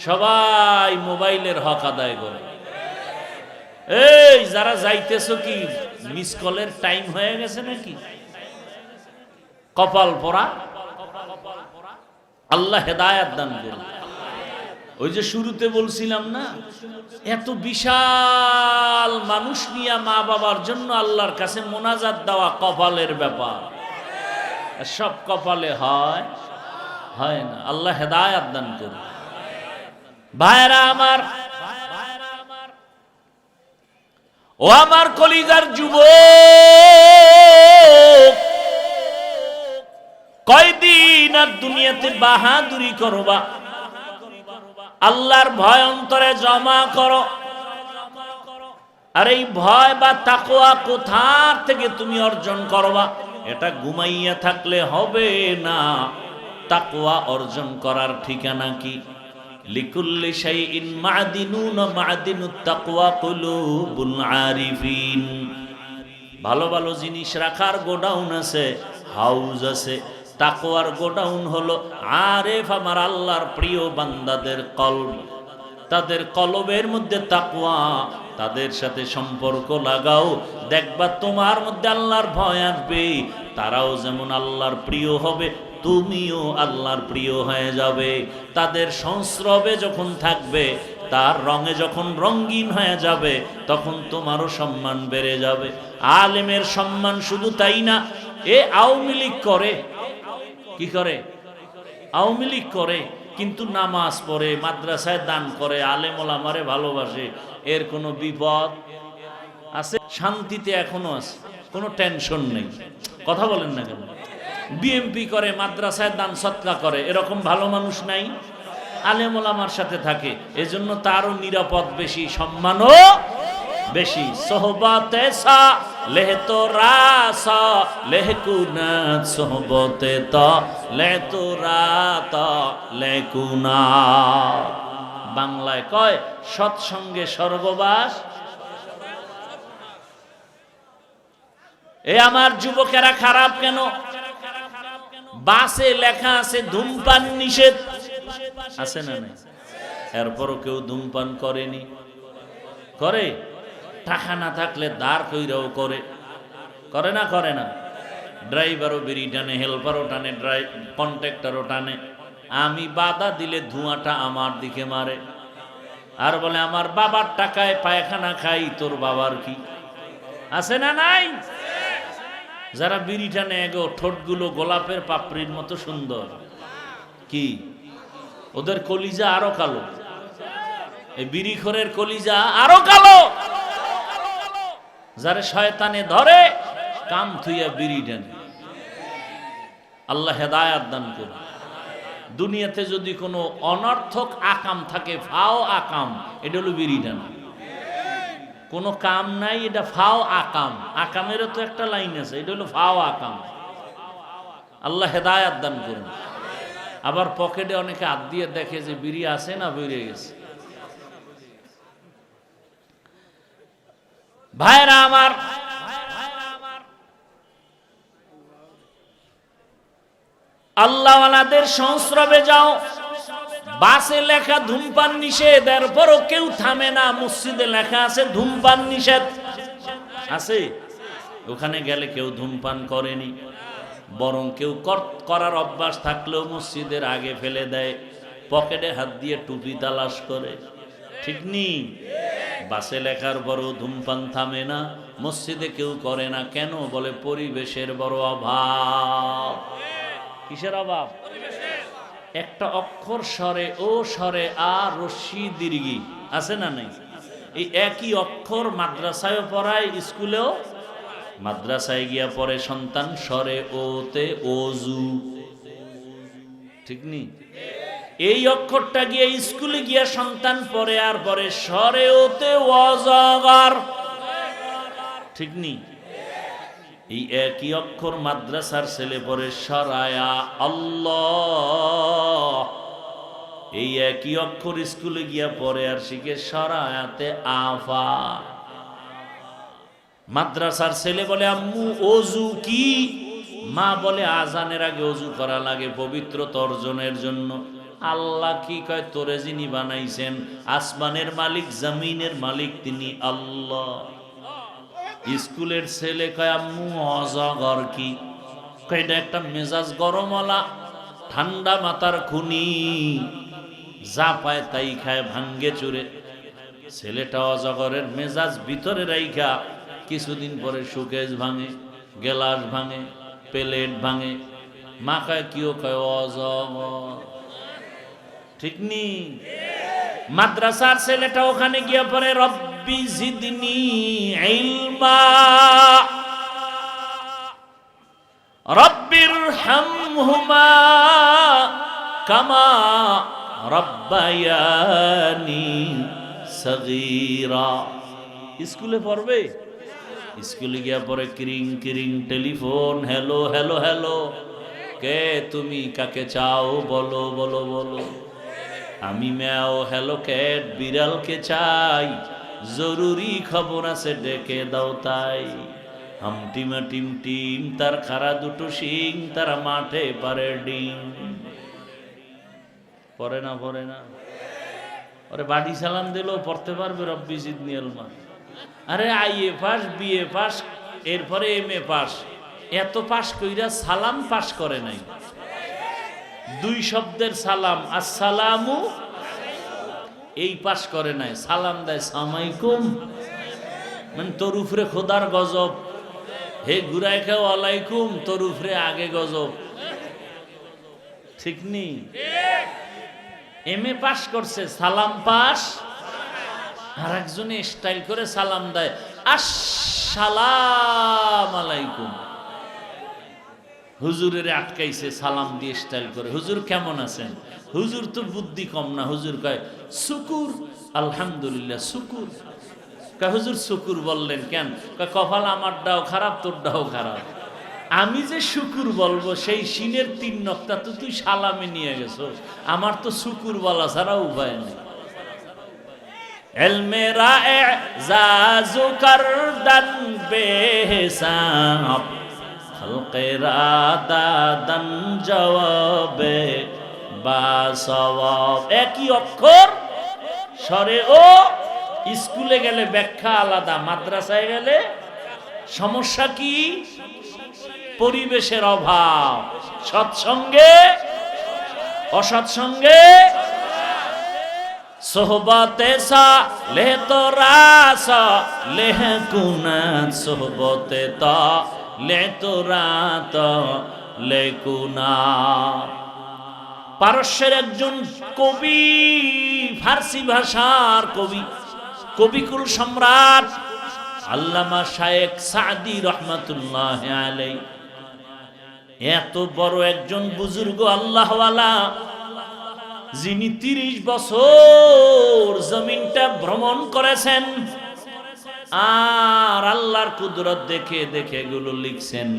সবাই মোবাইলের হক আদায় করে। এই যারা যাইতেছো, কি মিস কলের টাইম হয়ে গেছে নাকি? কপাল পরা। আল্লাহ হেদায়েত দান করুন। ওই যে শুরুতে বলছিলাম না, এত বিশাল মানুষ নিয়ে মা বাবার জন্য আল্লাহর কাছে মোনাজাত দেওয়া কপালের ব্যাপার। সব কপালে হয় হয় না। আল্লাহ হেদায়েত দান করুন। ভাইরা আমার, ও আমার কলিজার যুবক, কয়দিন আর দুনিয়াতে বাহাদুরি করবা? আল্লাহর ভয় অন্তরে জমা করো। আর এই ভয় বা তাকওয়া কোথা থেকে তুমি অর্জন করবা? এটা ঘুমাইয়া থাকলে হবে না। তাকওয়া অর্জন করার ঠিকানা কি? লিকুল্লি শাইইন মা'দিনুন মা'দিনুত তাকওয়া কুলুবুল আরিফিন। ভালো ভালো জিনিস রাখার গোডাউন আছে, হাউস আছে। তাকওয়ার গোডাউন হলো আরেফ, আমার আল্লাহর প্রিয় বান্দাদের কলব। তাদের কলবের মধ্যে তাকওয়া, তাদের সাথে সম্পর্ক লাগাও, দেখবা তোমার মধ্যে আল্লাহর ভয় আসবে। তারাও যেমন আল্লাহর প্রিয় হবে, তুমিও আল্লাহর প্রিয় হয়ে যাবে। তাদের সংস্রবে যখন থাকবে, তার রঙে যখন রঙিন হয়ে যাবে, তখন তোমারও সম্মান বেড়ে যাবে। আলেমের সম্মান শুধু তাই না, এ আওয়ামী লীগ করে, কি করে? আওয়ামী লীগ করে, কিন্তু নামাজ পড়ে, মাদ্রাসায় দান করে, আলেম ওলামারে ভালোবাসে। এর কোনো বিপদ আছে? শান্তিতে এখনো আছে, কোনো টেনশন নেই। কথা বলেন না কেন? বিএমপি করে, মাদ্রাসায় দান সৎকা করে, এরকম ভালো মানুষ নাই? আলেম ওলামার সাথে থাকে, এজন্য তারও নিরাপদ বেশি, সম্মানও বেশি। সোহবতে সা লেহ তো রাস লেহকুনা, সোহবতে ত লে তো রাত লেকুনা। বাংলায় কয় সৎসঙ্গে স্বর্গবাস। এ আমার যুবকেরা খারাপ কেন? বাসে লেখা আছে ধূমপান নিষেধ, আছে না নাই? এরপরও কেউ ধূমপান করেনি। করে? টাকা না থাকলে দাঁড় কইরাও করে। করে না? করে না? ড্রাইভারও বিড়ি টানে, হেল্পারও টানে, কন্ট্রাক্টরও টানে। আমি বাধা দিলে ধোঁয়াটা আমার দিকে মারে, আর বলে আমার বাবার টাকায় পায়খানা খাই, তোর বাবার কি? আছে না নাই? যারা বিড়ি টানে এগো ঠোঁটগুলো গোলাপের পাপড়ির মতো সুন্দর, কি ওদের কলিজা আরো কালো, এই বিড়িখোরের কলিজা আরো কালো। যারা শয়তানে ধরে কাম থুইয়া বিড়ি টানে। আল্লাহ হেদায়াত দান করুন। দুনিয়াতে যদি কোনো অনর্থক আকাম থাকে, ফাও আকাম, এটা হলো বিড়ি টানা। কোনো কাম নাই, এটা ফাও আকাম। আকামেরও তো একটা লাইন আছে, এটা হলো ফাও আকাম। আল্লাহ হেদায়াত দান করুন। আবার পকেটে অনেকে হাত দিয়ে দেখে যে বিড়ি আছে না বেরিয়ে গেছে। ভাইরা আমার, আল্লাহওয়ালাদের সংস্রবে যাও, বাসে লেখা ধূমপান নিষেধ, এরপরও কেউ থামে না। মসজিদে লেখা আছে ধূমপান নিষেধ, আছে, ওখানে গেলে কেউ ধূমপান করেনি। বরং কেউ করার অভ্যাস থাকলেও মসজিদের আগে ফেলে দেয়, পকেটে হাত দিয়ে টুপি তালাশ করে। ঠিক নেই? বাসে লেখার বড় ধূমপান থামে না, মসজিদে কেউ করে না। কেন? বলে পরিবেশের বড় অভাব। কিসের অভাব? একটা অক্ষর স্বরে ও স্বরে আ রস্যি দীর্ঘি, আছে না নাই? এই একই অক্ষর মাদ্রাসায় পড়ায়, স্কুলেও। মাদ্রাসায় গিয়া পড়ে সন্তান স্বরে ওতে ওযু, ঠিক নেই? এই অক্ষরটা গিয়ে স্কুলে গিয়া সন্তান পড়ে, আর পরে স্বরে ওতে ওয়াজাগার, ঠিক নেই? এই একই অক্ষর মাদ্রাসার ছেলে পড়ে সরায়া আল্লাহ। এই একই অক্ষর স্কুলে গিয়া পড়ে আর শিখে সরায়াতে আফা। মাদ্রাসার ছেলে বলে আম্মু ওযু কি? মা বলে আজানের আগে ওযু করা লাগে পবিত্রতা অর্জনের জন্য। আল্লাহ কি কয়? তোরে যিনি বানাইছেন, আসমানের মালিক জমিনের মালিক, তিনি আল্লাহ। স্কুলের ছেলে কয় আম্মু অজাগর কি? এটা একটা মেজাজ গরমওয়ালা, ঠান্ডা মাথার খুনি, যা পায় তাই খায়, ভাঙ্গে চুরে। ছেলেটা অজগরের মেজাজ ভিতরে রাইখা কিছুদিন পরে শোকেস ভাঙে, গেলাস ভাঙে, প্লেট ভাঙে। মা কয় কিও? কয় অজগর। ঠিক নি? মাদ্রাসার ছেলেটা ওখানে গিয়ে পরে রব্বি জিদনি ইলমা, রব্বির হামহুমা কামা রব্বায়ানি সগীরা। স্কুলে পড়বে, স্কুলে গিয়া পরে কিরিং কিরিং টেলিফোন, হ্যালো হ্যালো হ্যালো, কে তুমি? কাকে চাও? বলো বলো বলো। আমি ম্যাও, হ্যালো ক্যাট, বিড়ালকে চাই, জরুরি খবর আছে, ডেকে দাও তাই। হামটিমা টিম টিম, তার খাড়া দুটো শিং, তারা মাঠে পারে ডিম। পড়ে না? পড়ে না? ওরে বাড়ি সালাম দিলেও পড়তে পারবে রব্বি জিদনি ইলমা। আরে আইএ পাস, বিএ পাস, এরপরে এমএ পাস, এত পাস কইরা সালাম পাস করে নাই। দুই শব্দের সালাম, আসসালামু, এই পাস করে নাই। সালাম দেয় সালামাইকুম, মানে তোর উপরে খোদার গজব। হে ঘুরাই খাও আলাইকুম, তোর উপরে আগে গজব। ঠিক নি? এমএ পাস করছে, সালাম পাস। আর একজনে স্টাইল করে সালাম দেয় আসসালাম আলাইকুম। হুজুরের আটকাইছে সালাম দিয়ে স্টাইল করে, হুজুর কেমন আছেন? হুজুর তো বুদ্ধি কম না, হুজুর কয় শুকুর আলহামদুলিল্লাহ শুকুর। কয় হুজুর শুকুর বললেন কেন? কয় কপাল আমারটাও খারাপ, তোরটাও খারাপ। আমি যে শুকুর বলবো সেই সিনের 3 নক্তা তো তুই সালামে নিয়ে গেছো, আমার তো শুকুর বলা ছাড়া উপায় নেই। এলমে রায়ে জাজু করদান বেহিসাব খালকেরা দাদান জবাবে বা সওয়াব। একই অক্ষর স্বরে ও, স্কুলে গেলে ব্যাখ্যা আলাদা, মাদ্রাসায় গেলে সমস্যা কি? পরিবেশের অভাব, সৎসঙ্গে অসৎসঙ্গে, সোহবতে সা লেহ তো রাস লেহ কুনাত, সোহবতে তা লে তো রাত লে কুনাত। পারস্যের একজন কবি, ফার্সি ভাষার কবি, কবিকুল সম্রাট আল্লামা শায়েখ সাদি রহমাতুল্লাহ আলাইহি, এত বড় একজন বুজুর্গ আল্লাহওয়ালা, যিনি 30 বছর জমিনটা ভ্রমণ করেছেন আর আল্লাহর কুদরত দেখে দেখে এগুলো লিখছেন।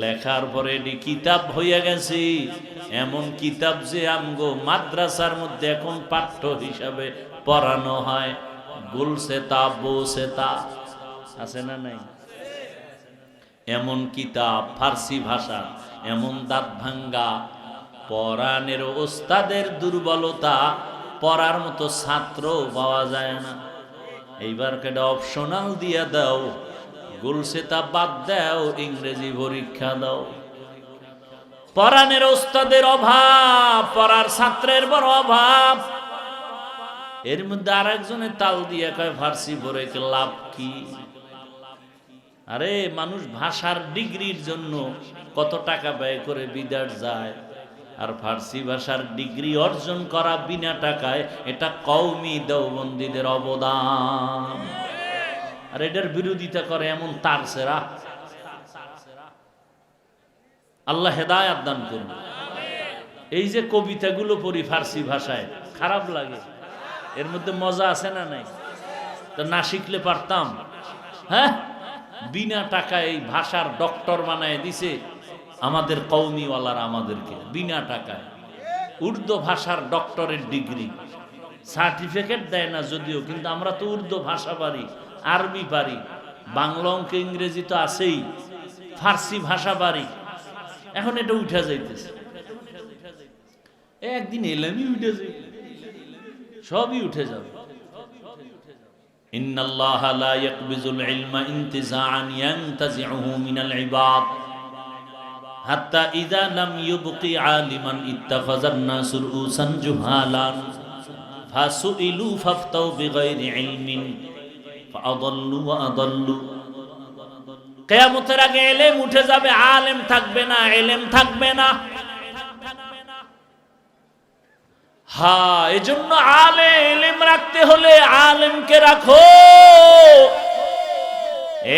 লেখার পরে এটি কিতাব হইয়া গেছে, এমন কিতাব যে আমগো মাদ্রাসার মধ্যে এখন পাঠ্য হিসাবে পড়ানো হয়। গুলসেতা বোসেতা আছে না নাই? এমন কিতাব ফার্সি ভাষা, এমন দাঁত ভাঙ্গা, পরাণের ওস্তাদের দুর্বলতা, পড়ার মতো ছাত্র পাওয়া যায় না। এইবার কেটে অপশনাল দিয়া দাও, গুলসেতা বাদ দাও, ইংরেজি পরীক্ষা দাও। পরাণের ওস্তাদের অভাব, পড়ার ছাত্রের বড় অভাব। এর মধ্যে আর একজনের তাল দিয়া কয় ফার্সি পড়ে লাভ কি? আরে মানুষ ভাষার ডিগ্রির জন্য কত টাকা ব্যয় করে বিদেশ যায়, আর ফার্সি ভাষার ডিগ্রি অর্জন করা বিনা টাকায়, এটা কওমি দেওবন্দীদের অবদান। আর এটার বিরোধিতা করে এমন তারছেরা। আল্লাহ হেদায়েত দান করুন। এই যে কবিতাগুলো পড়ি ফার্সি ভাষায়, খারাপ লাগে, এর মধ্যে মজা আছে না নাই? তো না শিখলে পারতাম? হ্যাঁ, বিনা টাকায় এই ভাষার ডক্টর বানায় দিছে আমাদের কওমিওয়ালারা, আমাদেরকে বিনা টাকায় উর্দু ভাষার ডক্টরের ডিগ্রি, সার্টিফিকেট দেয় না যদিও, কিন্তু আমরা তো উর্দু ভাষা পারি, আরবি পারি, বাংলা অঙ্ক ইংরেজি তো আছেই, ফার্সি ভাষা পারি। এখন এটা উঠে যাইতেছে, একদিন এলামই উঠে যাই, সবই উঠে যাবে। ইন্নাল্লাহা লা ইয়াকবিজুল ইলমা ইনতিজাআন ইয়ানতাজিউহু মিনাল ইবাদ হাত্তা ইযা লাম ইউবকি আলিমান ইত্তাখাযান নাসু রুসান জুহালান ফাসুইলু ফাফতাউ বিগাইরি ইলমিন ফাআদাল্লু ওয়া আদাল্লু। কিয়ামতের আগে ইলম উঠে যাবে, আলেম থাকবে না, ইলম থাকবে না। হ্যাঁ, এজন্য ইলম রাখতে হলে আলেমকে রাখো।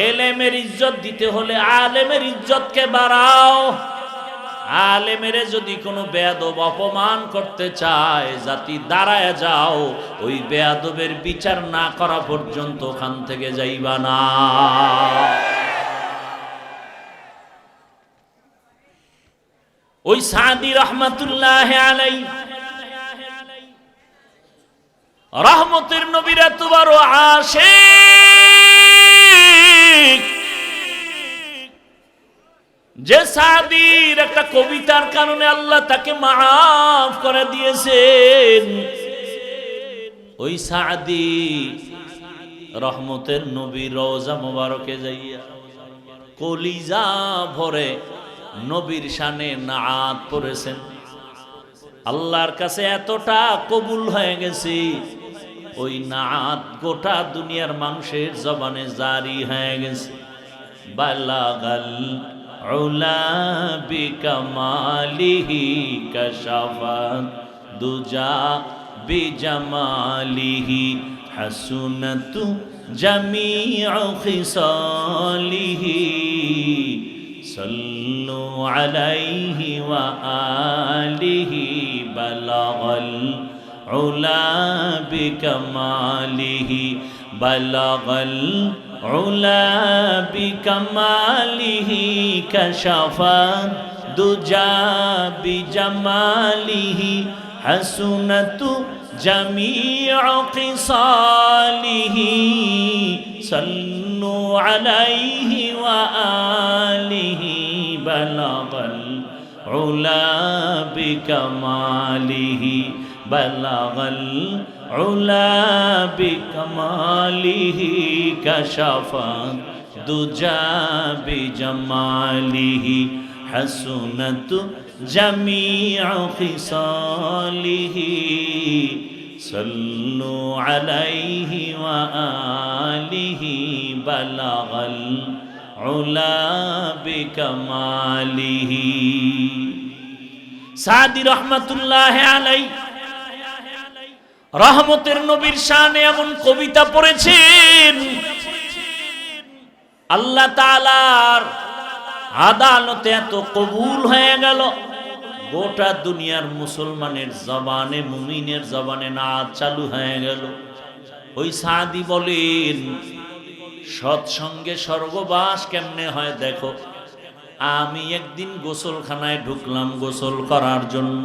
ইলমের ইজ্জত দিতে হলে আলেমের ইজ্জতকে বাড়াও। আলেমের যদি কোনো বেয়াদব অপমান করতে চায়, জাতি দাঁড়ায় যাও, ওই বেয়াদবের বিচার না করা পর্যন্ত ওখান থেকে যাইবা না। ওই সাদি রহমাতুল্লাহ আলাইহি, রহমতের নবীর এত বড় আশিক যে সাদির একটা কবিতার কারণে আল্লাহ তাকে মাফ করে দিয়েছেন। ওই সাদি রহমতের নবীর রওজা মোবারকে যাইয়া কলিজা ভরে নবীর শানে নাআত পড়েছেন। আল্লাহর কাছে এতটা কবুল হয়ে গেছে, ওই নাআত গোটা দুনিয়ার মানুষের জবানে জারি হয়ে গেছে। বালাগাল উলা বিকামালিহি কাশাফাত দুজা বিজামালিহি হাসুনাতু জামিউ খিসালিহি সাল্লু আলাইহি ওয়া আলিহি বালাগাল উলা বিকামালিহি বালাগাল উলা বিকামালিহি কাশাফাত দুজা বিজামালিহি হাসুনাতু জামিউ খিসালিহি সাল্লু সাল্লু আলাইহি ওয়া আলিহি বালাগাল উলা বিকামালিহি বালাগাল উলা বিকামালিহি কাশাফাত দুজা বিজামালিহি হাসুনাত জামিউ খিসালিহি সাল্লু আলাইহি ওয়া আলিহি বালাগাল উলা বিকামালিহি। সাদি রহমাতুল্লাহ আলাইহি রহমতের নবীর শানে এমন কবিতা পড়েছেন, আল্লাহ তাআলার আদালতে এত কবুল হয়ে গেল, গোটা দুনিয়ার মুসলমানের জবানে, মুমিনের জবানে নাচ চালু হয়ে গেল। ওই সাদি বলেন, সৎসঙ্গে স্বর্গবাস কেমনে হয় দেখো। আমি একদিন গোসলখানায় ঢুকলাম গোসল করার জন্য।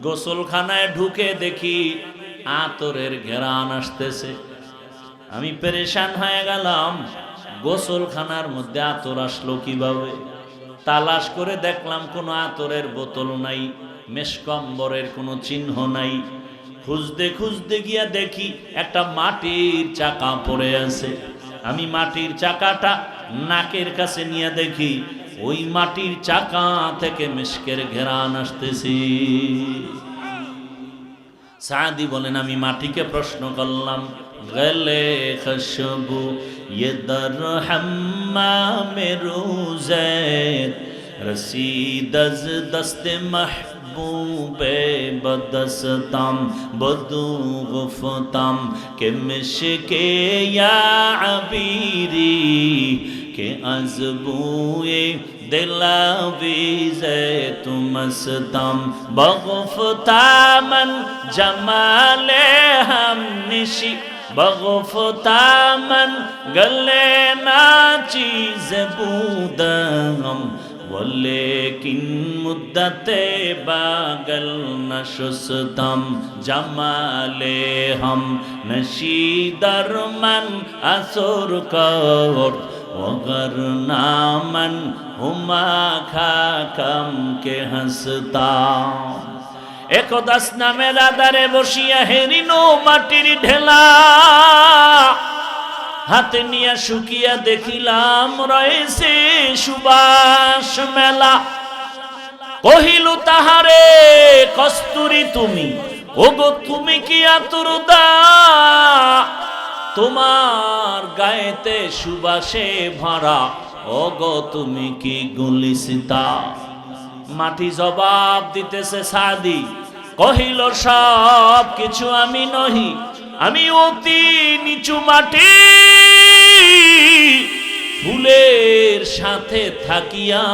গোসলখানায় ঢুকে দেখি আতরের ঘেরান আসতেছে। আমি পেরেশান হয়ে গেলাম, গোসলখানার মধ্যে আতর আসলো কিভাবে? তালাশ করে দেখলাম কোনো আতরের বোতল নাই, মেশকম্বরের কোনো চিহ্ন নাই। খুঁজতে খুঁজতে গিয়া দেখি একটা মাটির চাকা পড়ে আছে। আমি মাটির চাকাটা নাকের কাছে নিয়ে দেখি ওই মাটির চাকা থেকে মিশকের ঘেরান আসতেছে। সাদি বলেন, আমি মাটিকে প্রশ্ন করলাম, গলে খুশবু ये दर हम्माम रोज़े रसीद अज़ दस्त महबूबे बदस्तम बदू गुफ्तम के मिशके या अबीरी के अज़बूए दिलावीज़े तुमस्तम बगुफ्तामन जमाले हम निशी बगुफ्तामन गले ना चीज़ बूदम वलेकिन मुद्दते बागल नशुस्तम जमाले हम नशीदर मन असुर कौर वगर नामन हुमा खाकम के हंसता। একদাস নামের আদারে বসিয়া হেরিনো মাটির ঢেলা হাতে নিয়া শুকিয়া দেখিলাম রয়েছে সুবাস মেলা। কহিল তাহারে কস্তুরী তুমি, ওগো তুমি কি আতুরদা? তোমার গায়েতে সুবাসে ভরা, ওগো তুমি কি গুলিসিতা? মাটি জবাব দিতেছে, সাদি কহিল সব কিছু আমি নহি, আমি অতি নিচু মাটি, ফুলের সাথে থাকিয়া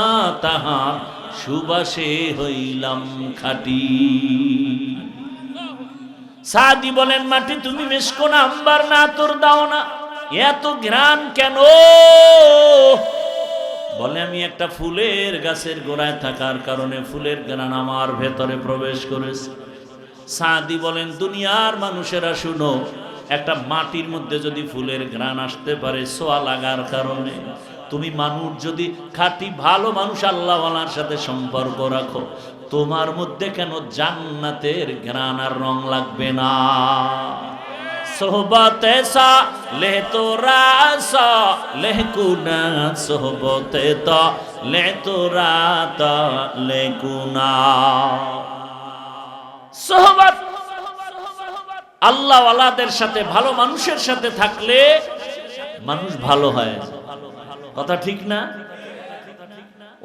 তাহার সুবাসে হইলাম খাটি। সাদি বলেন, মাটি তুমি মিশকো না, আম্বার না, তোর দাও না, এত ঘ্রাণ কেন? বলে, আমি একটা ফুলের গাছের গোড়ায় থাকার কারণে ফুলের ঘ্রাণ আমার ভেতরে প্রবেশ করেছে। সাদি বলেন, দুনিয়ার মানুষেরা শুনো, একটা মাটির মধ্যে যদি ফুলের ঘ্রাণ আসতে পারে সোয়া লাগার কারণে, তুমি মানুষ যদি খাঁটি ভালো মানুষ আল্লাহওয়ালার সাথে সম্পর্ক রাখো, তোমার মধ্যে কেন জান্নাতের ঘ্রাণ আর রং লাগবে না? সোহবতে সা লে তোরা সা লেকুনা, সোহবতে তা লে তোরা তা লেকুনা। সোহবত আল্লাহওয়ালাদের সাথে, ভালো মানুষের সাথে থাকলে মানুষ ভালো হয়। কথা ঠিক না?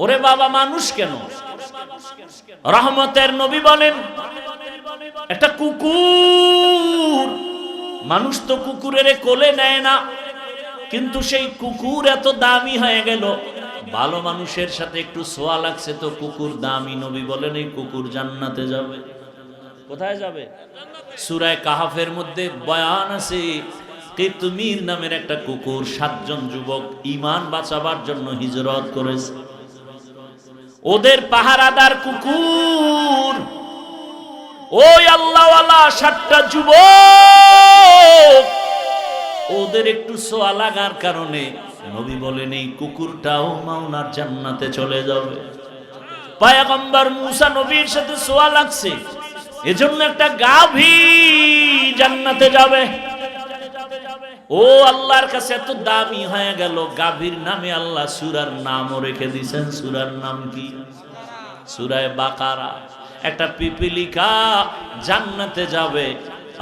ওরে বাবা, মানুষ কেন? রহমতের নবী বলেন, একটা কুকুর, মানুষ তো কুকুরের কোলে নেয় না, কিন্তু সেই কুকুর এত দামি হয়ে গেল, ভালো মানুষের সাথে একটু ছোঁয়া লাগছে তো কুকুর দামি। নবী বলেন, এই কুকুর জান্নাতে যাবে। কোথায় যাবে? সূরা কাহাফের মধ্যে বয়ান আছে, কিতমির নামের একটা কুকুর 7 জন যুবক ঈমান বাঁচাবার জন্য হিজরত করেছে। ওদের পাহারাদার কুকুর ওই আল্লাহওয়ালা 7টা যুবক ওদের একটু ছোঁয়া লাগার কারণে নবী বলেন এই কুকুরটাও মাওলার জান্নাতে চলে যাবে। পয়গম্বর মুসা নবীর সাথে ছোঁয়া লাগছে, এজন্য একটা গাভী জান্নাতে যাবে। ও আল্লাহর কাছে এত দামি হয়ে গেল, গাভীর নামে আল্লাহ সূরার নামও রেখে দিয়েছেন। সূরার নাম কি? সূরা বাকারা। একটা পিপিলিকা জান্নাতে যাবে,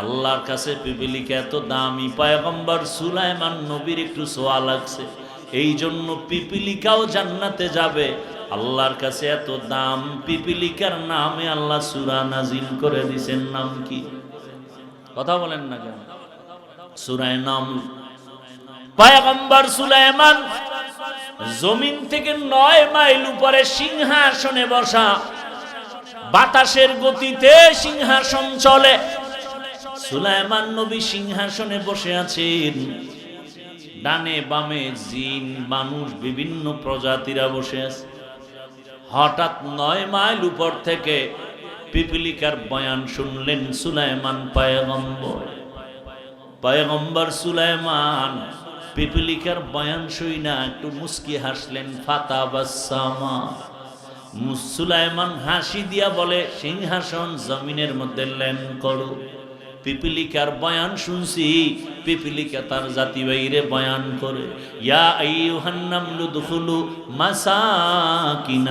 আল্লাহর কাছে পিপিলিকা এত দামি। পয়গম্বর সুলাইমান নবীর একটু ছোঁয়া লাগছে, এই জন্য পিপিলিকাও জান্নাতে যাবে। আল্লাহর কাছে এত দাম, পিপিলিকার নামে আল্লাহ সূরা নাজিল করে দিয়েছেন। নাম কি? কথা বলেন না কেন? সূরা নামল। পয়গম্বর সুলাইমান জমিন থেকে 9 মাইল উপরে সিংহাসনে বসা, বাতাসের গতিতে সিংহাসন চলে। সুলাইমান নবী সিংহাসনে বসে আছেন, ডানে বামে জিন মানুষ বিভিন্ন প্রজাতিরা বসে আছে। হঠাৎ 9 মাইল উপর থেকে পিপিলিকার বয়ান শুনলেন সুলাইমান পয়গম্বর। পয়গম্বর সুলাইমান পিপিলিকার বয়ান শুইনা একটু মুস্কি হাসলেন। ফাতাবাসসামা, সুলাইমান হাসি দিয়া বলে, সিংহাসন জমিনের মধ্যে ল্যান্ড করো। পিপিলিকার বয়ান শুনছি, পিপিলিকা তার জাতি বাইরে বয়ান করে, ইয়া আইয়ুহান নামলু দুখুলু মাসাকিনাকুম,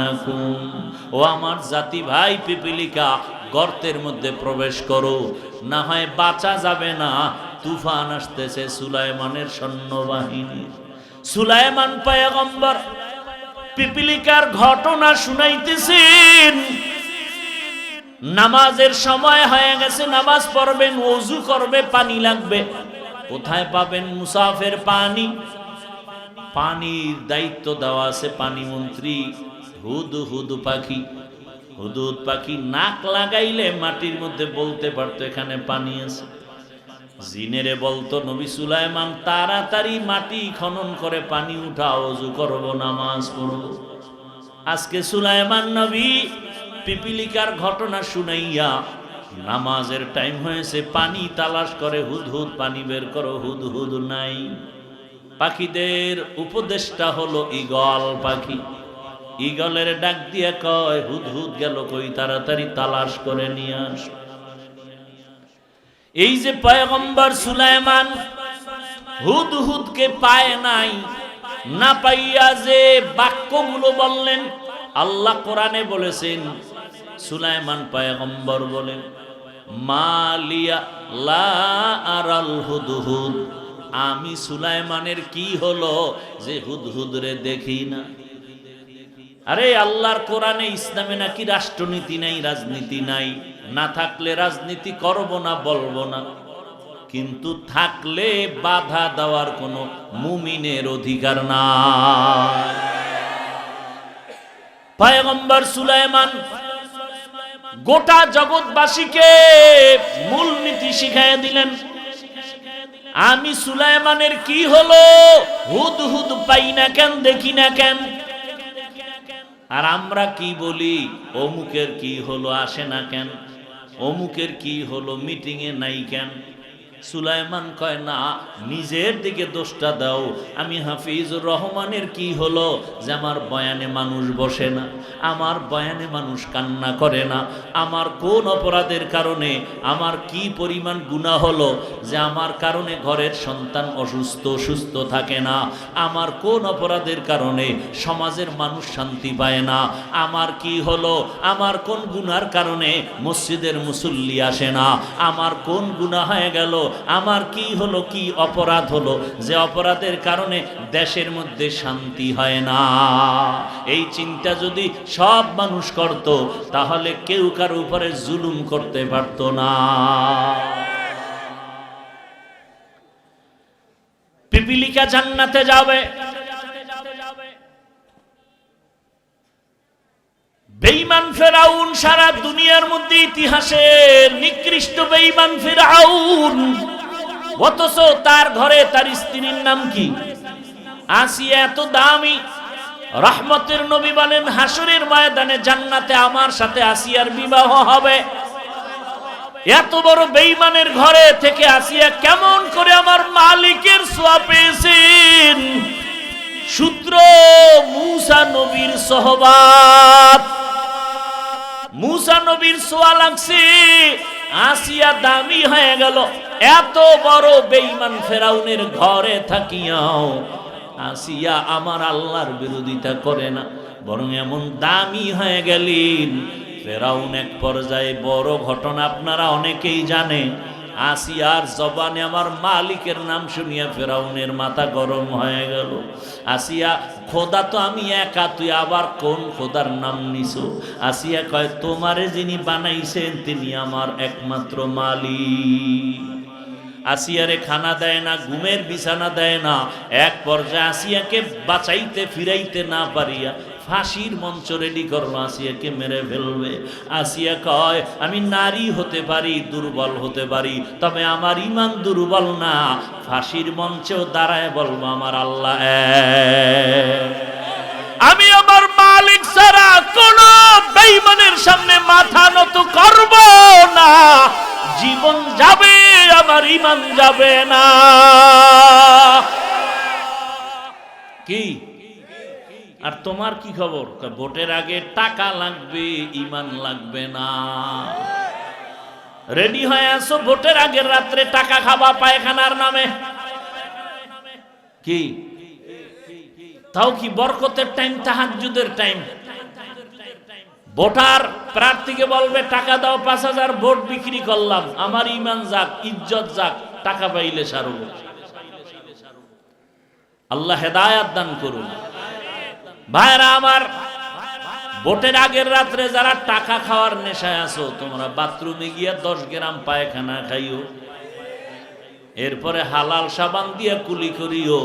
ও আমার জাতি ভাই পিপিলিকা গর্তের মধ্যে প্রবেশ করো, না হয় বাঁচা যাবে না, তুফান আসতেছে সুলাইমানের সৈন্যবাহিনী। সুলাইমান পয়গম্বর পিপিলিকার ঘটনা শুনাইতেছেন। নামাজের সময় হয়ে গেছে, নামাজ পড়বেন, ওযু করবে, পানি লাগবে। কোথায় পাবেন মুসাফির পানি? পানির দায়িত্ব দেওয়া আছে পানি মন্ত্রী হুদহুদ পাখি। হুদহুদ পাখি নাক লাগাইলে মাটির মধ্যে বলতে পারতো এখানে পানি আছে। জিনেরে বলতো, নবী সুলাইমান তাড়াতাড়ি মাটি খনন করে পানি উঠাও, ওযু করব, নামাজ পড়ব। আজকে সুলাইমান নবী পিপিলিকার ঘটনা শুনাইয়া নামাজের টাইম হয়েছে, পানি তালাশ করে, হুদহুদ পানি বের করো, হুদহুদ নাই। পাখিদের উপদেশটা হলো ঈগল পাখি। ঈগলের ডাক দিয়ে কয়, হুদহুদ গেল কই, তাড়াতাড়ি তালাশ করে নিয়ে আস। এই যে পয়গম্বর সুলাইমান হুদহুদকে পায় নাই, না পাইয়া যে বাক্যগুলো বললেন, আল্লাহ কোরআনে বলেছেন, সুলাইমান পয়গম্বর বলেন, মালিয়া লা আরাল হুদহুদ, আমি সুলাইমানের কি হলো যে হুদহুদ রে দেখি না। আরে আল্লাহর কোরআনে ইসলামে নাকি রাষ্ট্রনীতি নাই, রাজনীতি নাই। না থাকলে রাজনীতি করব না, বলবো না, কিন্তু থাকলে বাধা দেওয়ার কোনো মুমিনের অধিকার নাই। পয়গম্বর সুলাইমান গোটা জগৎবাসীকে মূলনীতি শিখাইয়া দিলেন। আমি সুলাইমানের কি হলো, হুদহুদ পাই না কেন, দেখি না কেন। আর আমরা কি বলি, অমুকের কি হলো, আসে না কেন, অমুকের কি হলো, মিটিং এ নাই কেন। সুলাইমান কয়, না, নিজের দিকে দোষটা দাও। আমি হাফিজুর রহমানের কি হলো যে আমার বয়ানে মানুষ বসে না, আমার বয়ানে মানুষ কান্না করে না, আমার কোন অপরাধের কারণে, আমার কি পরিমাণ গুনাহ হলো যে আমার কারণে ঘরের সন্তান অসুস্থ সুস্থ থাকে না, আমার কোন অপরাধের কারণে সমাজের মানুষ শান্তি পায় না, আমার কি হলো, আমার কোন গুনার কারণে মসজিদের মুসল্লি আসে না, আমার কোন গুনাহ হয়ে গেল, আমার কি হলো, কি অপরাধ হলো যে অপরাধের কারণে দেশের মধ্যে শান্তি হয় না। এই চিন্তা যদি সব মানুষ করত, তাহলে কেউ কারো উপরে জুলুম করতে পারত না। পিপিলিকা জান্নাতে যাবে, বেঈমান ফেরাউন সারা দুনিয়ার মধ্যে ইতিহাসের নিকৃষ্ট বেঈমান ফেরাউন, অথচ তার ঘরে তার স্ত্রীর নাম কি? আসিয়া। এত দামি। রহমতের নবী বলেন, হাসরের ময়দানে জান্নাতে আমার সাথে আসিয়ার বিবাহ হবে। এত বড় বেঈমানের ঘরে থেকে আসিয়া কেমন করে আমার মালিকের ছোঁয়া পেয়েছেন? সূত্র মূসা নবীর সোহবাত, মূসা নবীর ছোঁয়া লাগছে, আসিয়া দামি হয়ে গেল। এত বড় বেঈমান ফেরাউনের ঘরে থাকিয়াও আসিয়া আমার আল্লাহর বিরোধিতা করে না, বরং এমন দামি হয়ে গেলেন। ফেরাউন এক পর্যায়ে, বড় ঘটনা আপনারা অনেকেই জানেন, আসিয়ার জবানে আমার মালিকের নাম শুনিয়া ফেরাউনের মাথা গরম হয়ে গেল। আসিয়া, খোদা তো আমি একা, তুই আবার কোন খোদার নাম নিছো? আসিয়া কয়, তোমারে যিনি বানাইছেন তিনি আমার একমাত্র মালিক। আসিয়ারে খানা দেয় না, ঘুমের বিছানা দেয় না। এক পর্যায়ে আসিয়াকে বাঁচাইতে ফিরাইতে না পারিয়া ফাঁসির মঞ্চ রেডি করলো, আসিয়াকে মেরে ফেলবে। আসিয়া কয়, আমি নারী হতে পারি, দুর্বল হতে পারি, তবে আমার ঈমান দুর্বল না। ফাঁসির মঞ্চেও দাঁড়ায় বলবো আমার আল্লাহ এক। আমি আমার মালিক ছাড়া কোন বেঈমানের সামনে মাথা নত করব না। জীবন যাবে, আমার ঈমান যাবে না। কি আর তোমার কি খবর? ভোটের আগে টাকা লাগবে, ঈমান লাগবে না। রেডি হয়ে আসো, ভোটের আগের রাত্রে টাকা খাবা পায়খানার নামে। কি তাও কি বরকতের টাইম, তাহাজ্জুদের টাইম। ভোটার প্রার্থীকে বলবে টাকা দাও ৫,০০০, ভোট বিক্রি করলাম, আমার ঈমান যাক, ইজ্জত যাক, টাকা পাইলে সারব। আল্লাহ হেদায়েত দান করুন। ভাইরা আমার, ভোটের আগের রাত্রে যারা টাকা খাওয়ার নেশায় আছো, তোমরা বাথরুমে গিয়া ১০ গ্রাম পায়খানা খাইও, এরপরে হালাল সাবান দিয়া কুলি করিও,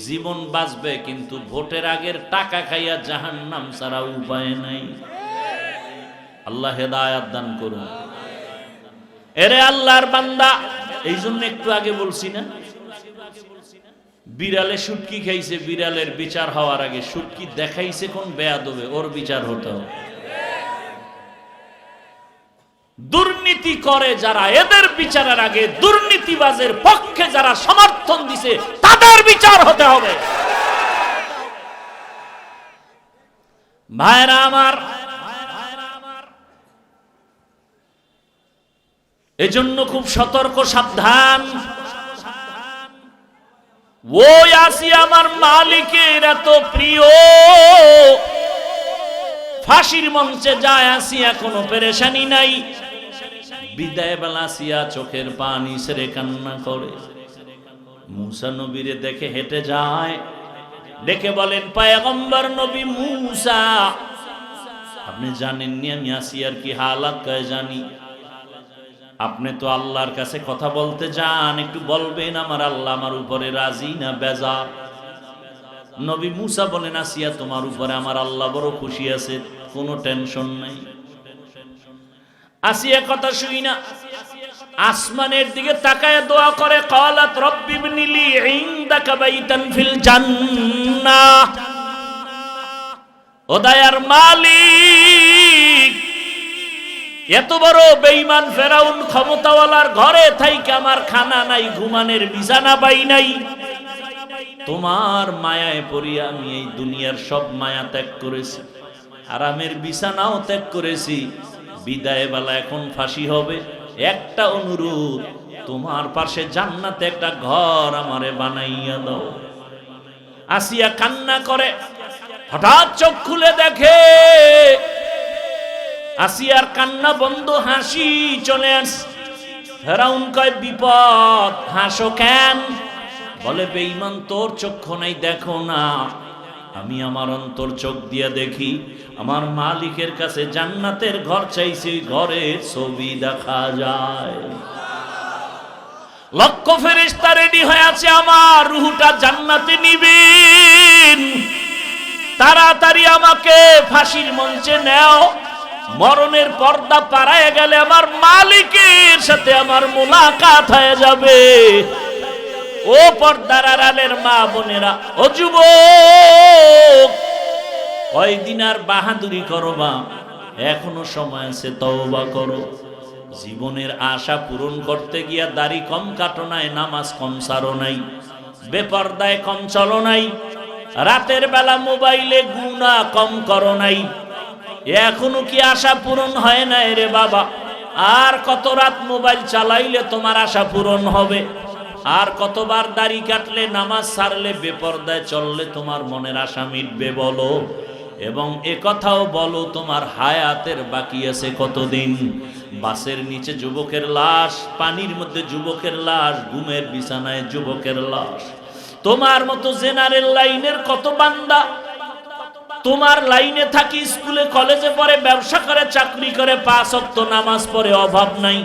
জীবন বাঁচবে। কিন্তু ভোটের আগের টাকা খাইয়া জাহান্নাম ছাড়া উপায় নাই। আল্লাহ হেদায়েত দান করুন। এরে আল্লাহর বান্দা, এই জন্য একটু আগে বলছি না, বিড়ালে শুটকি খাইছে, বিড়ালের বিচার হওয়ার আগে শুটকি দেখাইছে কোন বেয়াদবে, ওর বিচার হতে হবে। দুর্নীতি করে যারা, এদের বিচারের আগে দুর্নীতিবাজের পক্ষে যারা সমর্থন দিছে তাদের বিচার হতে হবে। ভাইরা আমার, এজন্য খুব সতর্ক, সাবধান। ওই আসিয়া আমার মালিকের এত প্রিয়, ফাঁসির মঞ্চে যায় আসিয়া কোনো পেরেশানি নাই। বিদায় বেলা আসিয়া চোখের পানি ছেড়ে কান্না করে। মূসা নবীরে দেখে হেঁটে যায়, ডেকে বলেন, পয়গম্বর নবী মূসা, আপনি জানেননি আমি আসিয়ার কি হালাত কয় জানি। আপনি তো আল্লাহর কাছে কথা বলতে যান, একটু বলবেন আমার আল্লাহ আমার উপরে রাজি না বেজার? নবী মূসা বলেন, আসিয়া তোমার উপরে আমার আল্লাহ বড় খুশি আছে, কোনো টেনশন নাই। আসিয়া কথা শুই না, আসমানের দিকে তাকায় দোয়া করে, ক্বালাত রব্বি ইবনি লি ইনদাকা বাইতান ফিল জান্নাহ। ও দয়ার মালিক, এত বড় বেঈমান ফেরাউন ক্ষমতাওয়ালার ঘরে থাইকা আমার খানা নাই, ঘুমানের বিছানা পাই নাই। তোমার মায়ায় পড়িয়া আমি এই দুনিয়ার সব মায়া ত্যাগ করেছি, আরামের বিছানাও ত্যাগ করেছি। বিদায় বেলা এখন ফাঁসি হবে, একটা অনুরোধ, তোমার পাশে জান্নাতে একটা ঘর আমারে বানাইয়া দাও। আসিয়া কান্না করে, হঠাৎ চোখ খুলে দেখে আসিয়ার কান্না বন্ধ, হাসি চলে আসে। ফেরাউন কয়, বিপদ, হাসো কেন? বলে, বেঈমান তোর চক্ষু নাই, দেখো না, আমি আমার অন্তর চোখ দিয়া দেখি, আমার মালিকের কাছে জান্নাতের ঘর চাইছি, ঘরের ছবি দেখা যায়। লক্ষ ফেরেশতা রেডি হয়ে আছে, আমার রূহটা জান্নাতে নিবেন, তাড়াতাড়ি আমাকে ফাঁসির মঞ্চে নেও। মরণের পর্দা পারায় গেলে আমার মালিকের সাথে আমার মুলাকাত হয়ে যাবে। ও পর্দার আড়ালের মা বোনেরা, ও যুবক, কয়দিন আর বাহাদুরি করবা? এখনো সময় আছে, তওবা করো। জীবনের আশা পূরণ করতে গিয়া দাড়ি কম কাটো নাই, নামাজ কম সারো নাই, বেপরদায় কম চলো নাই, রাতের বেলা মোবাইলে গুনাহ কম করো নাই। এখনো কি আশা পূরণ হয় নাই রে বাবা? আর কত রাত মোবাইল চালাইলে তোমার আশা পূরণ হবে? আর কতবার দাড়ি কাটলে, নামাজ ছাড়লে, বেপরদায় চললে তোমার মনের আশা মিটবে বলো? এবং এ কথাও বলো, তোমার হায়াতের বাকি আছে কতদিন? বাসের নিচে যুবকের লাশ, পানির মধ্যে যুবকের লাশ, ঘুমের বিছানায় যুবকের লাশ। তোমার মতো জেনারেল লাইনের কত বান্দা তোমার লাইনে থাকি, স্কুলে কলেজে পড়ে, ব্যবসা করে, চাকরি করে, 5 ওয়াক্ত নামাজ পড়ে, অভাব নাই।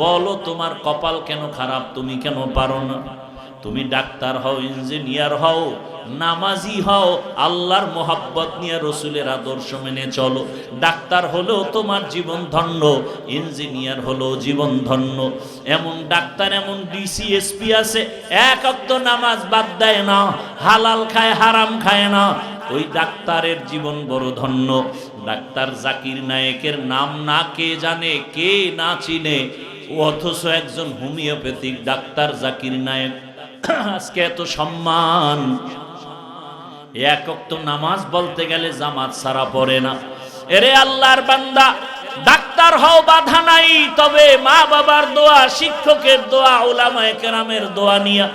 বলো তোমার কপাল কেন খারাপ? তুমি কেন পারো না? তুমি ডাক্তার হও, ইঞ্জিনিয়ার হও, নামাজি হও, আল্লাহর মোহাব্বত নিয়ে রসুলের আদর্শ মেনে চলো। ডাক্তার হলেও তোমার জীবন ধন্য, ইঞ্জিনিয়ার হলেও জীবন ধন্য। এমন ডাক্তার, এমন ডিসিএসপি আছে, 1 ওয়াক্ত নামাজ বাদ দেয় না, হালাল খায়, হারাম খায় না, ওই ডাক্তারের জীবন বড় ধন্য। ডাক্তার জাকির নায়েকের নাম না কে জানে, কে না চিনে, অথচ একজন হোমিওপ্যাথিক ডাক্তার জাকির নায়েক আজকে এত সম্মান। 1 ওয়াক্ত নামাজ বলতে গেলে জামাত ছাড়া পড়ে না। এরে আল্লাহর বান্দা, ডাক্তার হও, বাধা নাই, তবে মা বাবার দোয়া, শিক্ষকের দোয়া, উলামায়ে কেরামের দোয়া নিয়া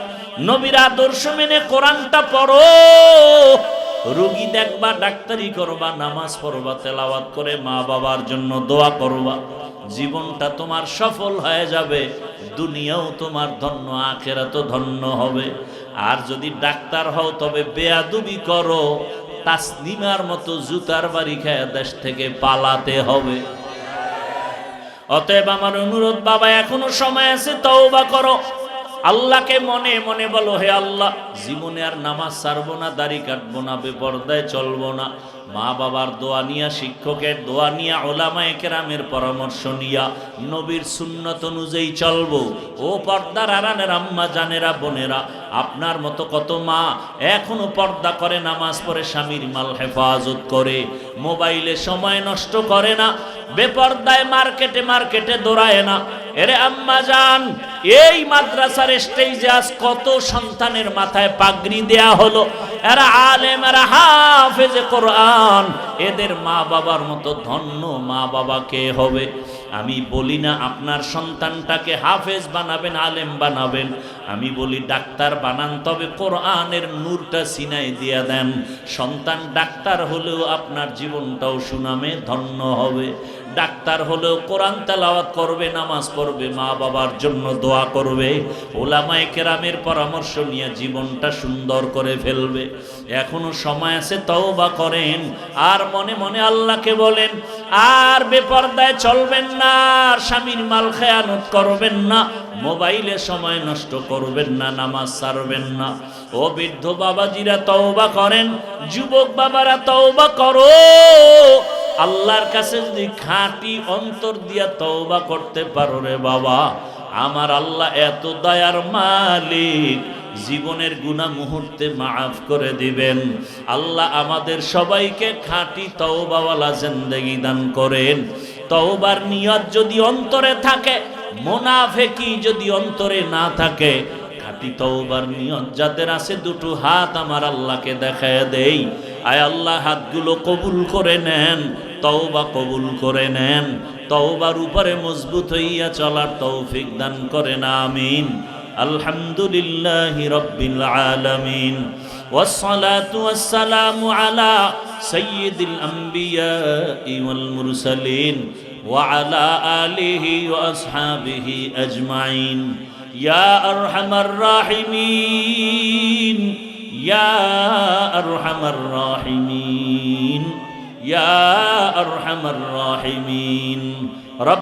নবীর আদর্শ মেনে কোরআনটা পড়ো। রোগী দেখবা, ডাক্তারি করবা, নামাজ পড়বা, তেলাওয়াত করে মা বাবার জন্য দোয়া করবা, জীবনটা তোমার সফল হয়ে যাবে, দুনিয়াও তোমার ধন্য, আখিরাতও ধন্য হবে। আর যদি ডাক্তার হও তবে বেয়াদবি করো, তাসলিমার মতো জুতার বাড়ি খেয়ে দেশ থেকে পালাতে হবে। অতএব আমার অনুরোধ বাবা, এখনো সময় আছে, তওবা করো। আল্লাহকে মনে মনে বলো, হে আল্লাহ, জীবনে আর নামাজ ছাড়বো না, দাড়ি কাটবো না, বেপরদায় চলবো না, মা বাবার দোয়া নিয়া, শিক্ষকের দোয়া নিয়া, উলামায়ে কেরামের পরামর্শ নিয়া নবীর সুন্নত অনুযায়ী চলবো। ও পর্দার আড়ালের আম্মা জানেরা, বোনেরা, আপনার মতো কত মা এখনো পর্দা করে, নামাজ পড়ে, স্বামীর মাল হেফাজত করে, মোবাইলে সময় নষ্ট করে না, বেপর্দায় মার্কেটে মার্কেটে দৌড়ায় না। এরে আম্মা জান, এই মাদ্রাসার স্টেজে আজ কত সন্তানের মাথায় পাগড়ি দেয়া হলো, এরা আলেম, এরা হাফেজে কোরআন, এদের মা বাবার মতো ধন্য মা বাবা কে হবে? আমি বলি না আপনার সন্তানটাকে হাফেজ বানাবেন, আলেম বানাবেন, আমি বলি ডাক্তার বানান, তবে কোরআনের নূরটা সিনাই দিয়া দেন। সন্তান ডাক্তার হলেও আপনার জীবনটাও সুনামে ধন্য হবে। ডাক্তার হলেও কোরআন তেলাওয়াত করবে, নামাজ পড়বে, মা বাবার জন্য দোয়া করবে, উলামায়ে কেরামের পরামর্শ নিয়ে জীবনটা সুন্দর করে ফেলবে। এখনো সময় আছে, তওবা করেন, আর মনে মনে আল্লাহকে বলেন, আর বেপরদায় চলবেন না, আর স্বামীর মাল খেয়ানত করবেন না, মোবাইলে সময় নষ্ট করবেন না, নামাজ ছাড়বেন না। ও বৃদ্ধ বাবাজিরা তওবা করেন, যুবক বাবারা তওবা করো। আল্লাহর কাছে যদি খাঁটি অন্তর দিয়া তওবা করতে পারো রে বাবা, আমার আল্লাহ এত দয়ার মালিক, জীবনের গুনাহ মুহূর্তে মাফ করে দিবেন। আল্লাহ আমাদের সবাইকে খাঁটি তওবাওয়ালা জিন্দেগি দান করেন। তওবার নিয়ত যদি অন্তরে থাকে, মুনাফিকি যদি অন্তরে না থাকে, খাঁটি তওবার নিয়ত যাদের আছে, দুটো হাত আমার আল্লাহকে দেখায় দেই। আয় আল্লাহ, হাতগুলো কবুল করে নেন, তওবা কবুল করে নেন, তওবার উপরে মজবুত হইয়া চলার তৌফিক দান করেন, আমিন। আলহামদুলিল্লাহি রাব্বিল আলামিন, ওয়াসসালাতু ওয়াসসালামু আলা সাইয়্যিদিল আমবিয়াই ওয়াল মুরসালিন ওয়া আলা আলিহি ওয়া আসহাবিহি আজমাইন। ইয়া আরহামার রাহিমিন, ইয়া আরহামার রাহিমিন, ইয়া আরহামার রাহিমিন।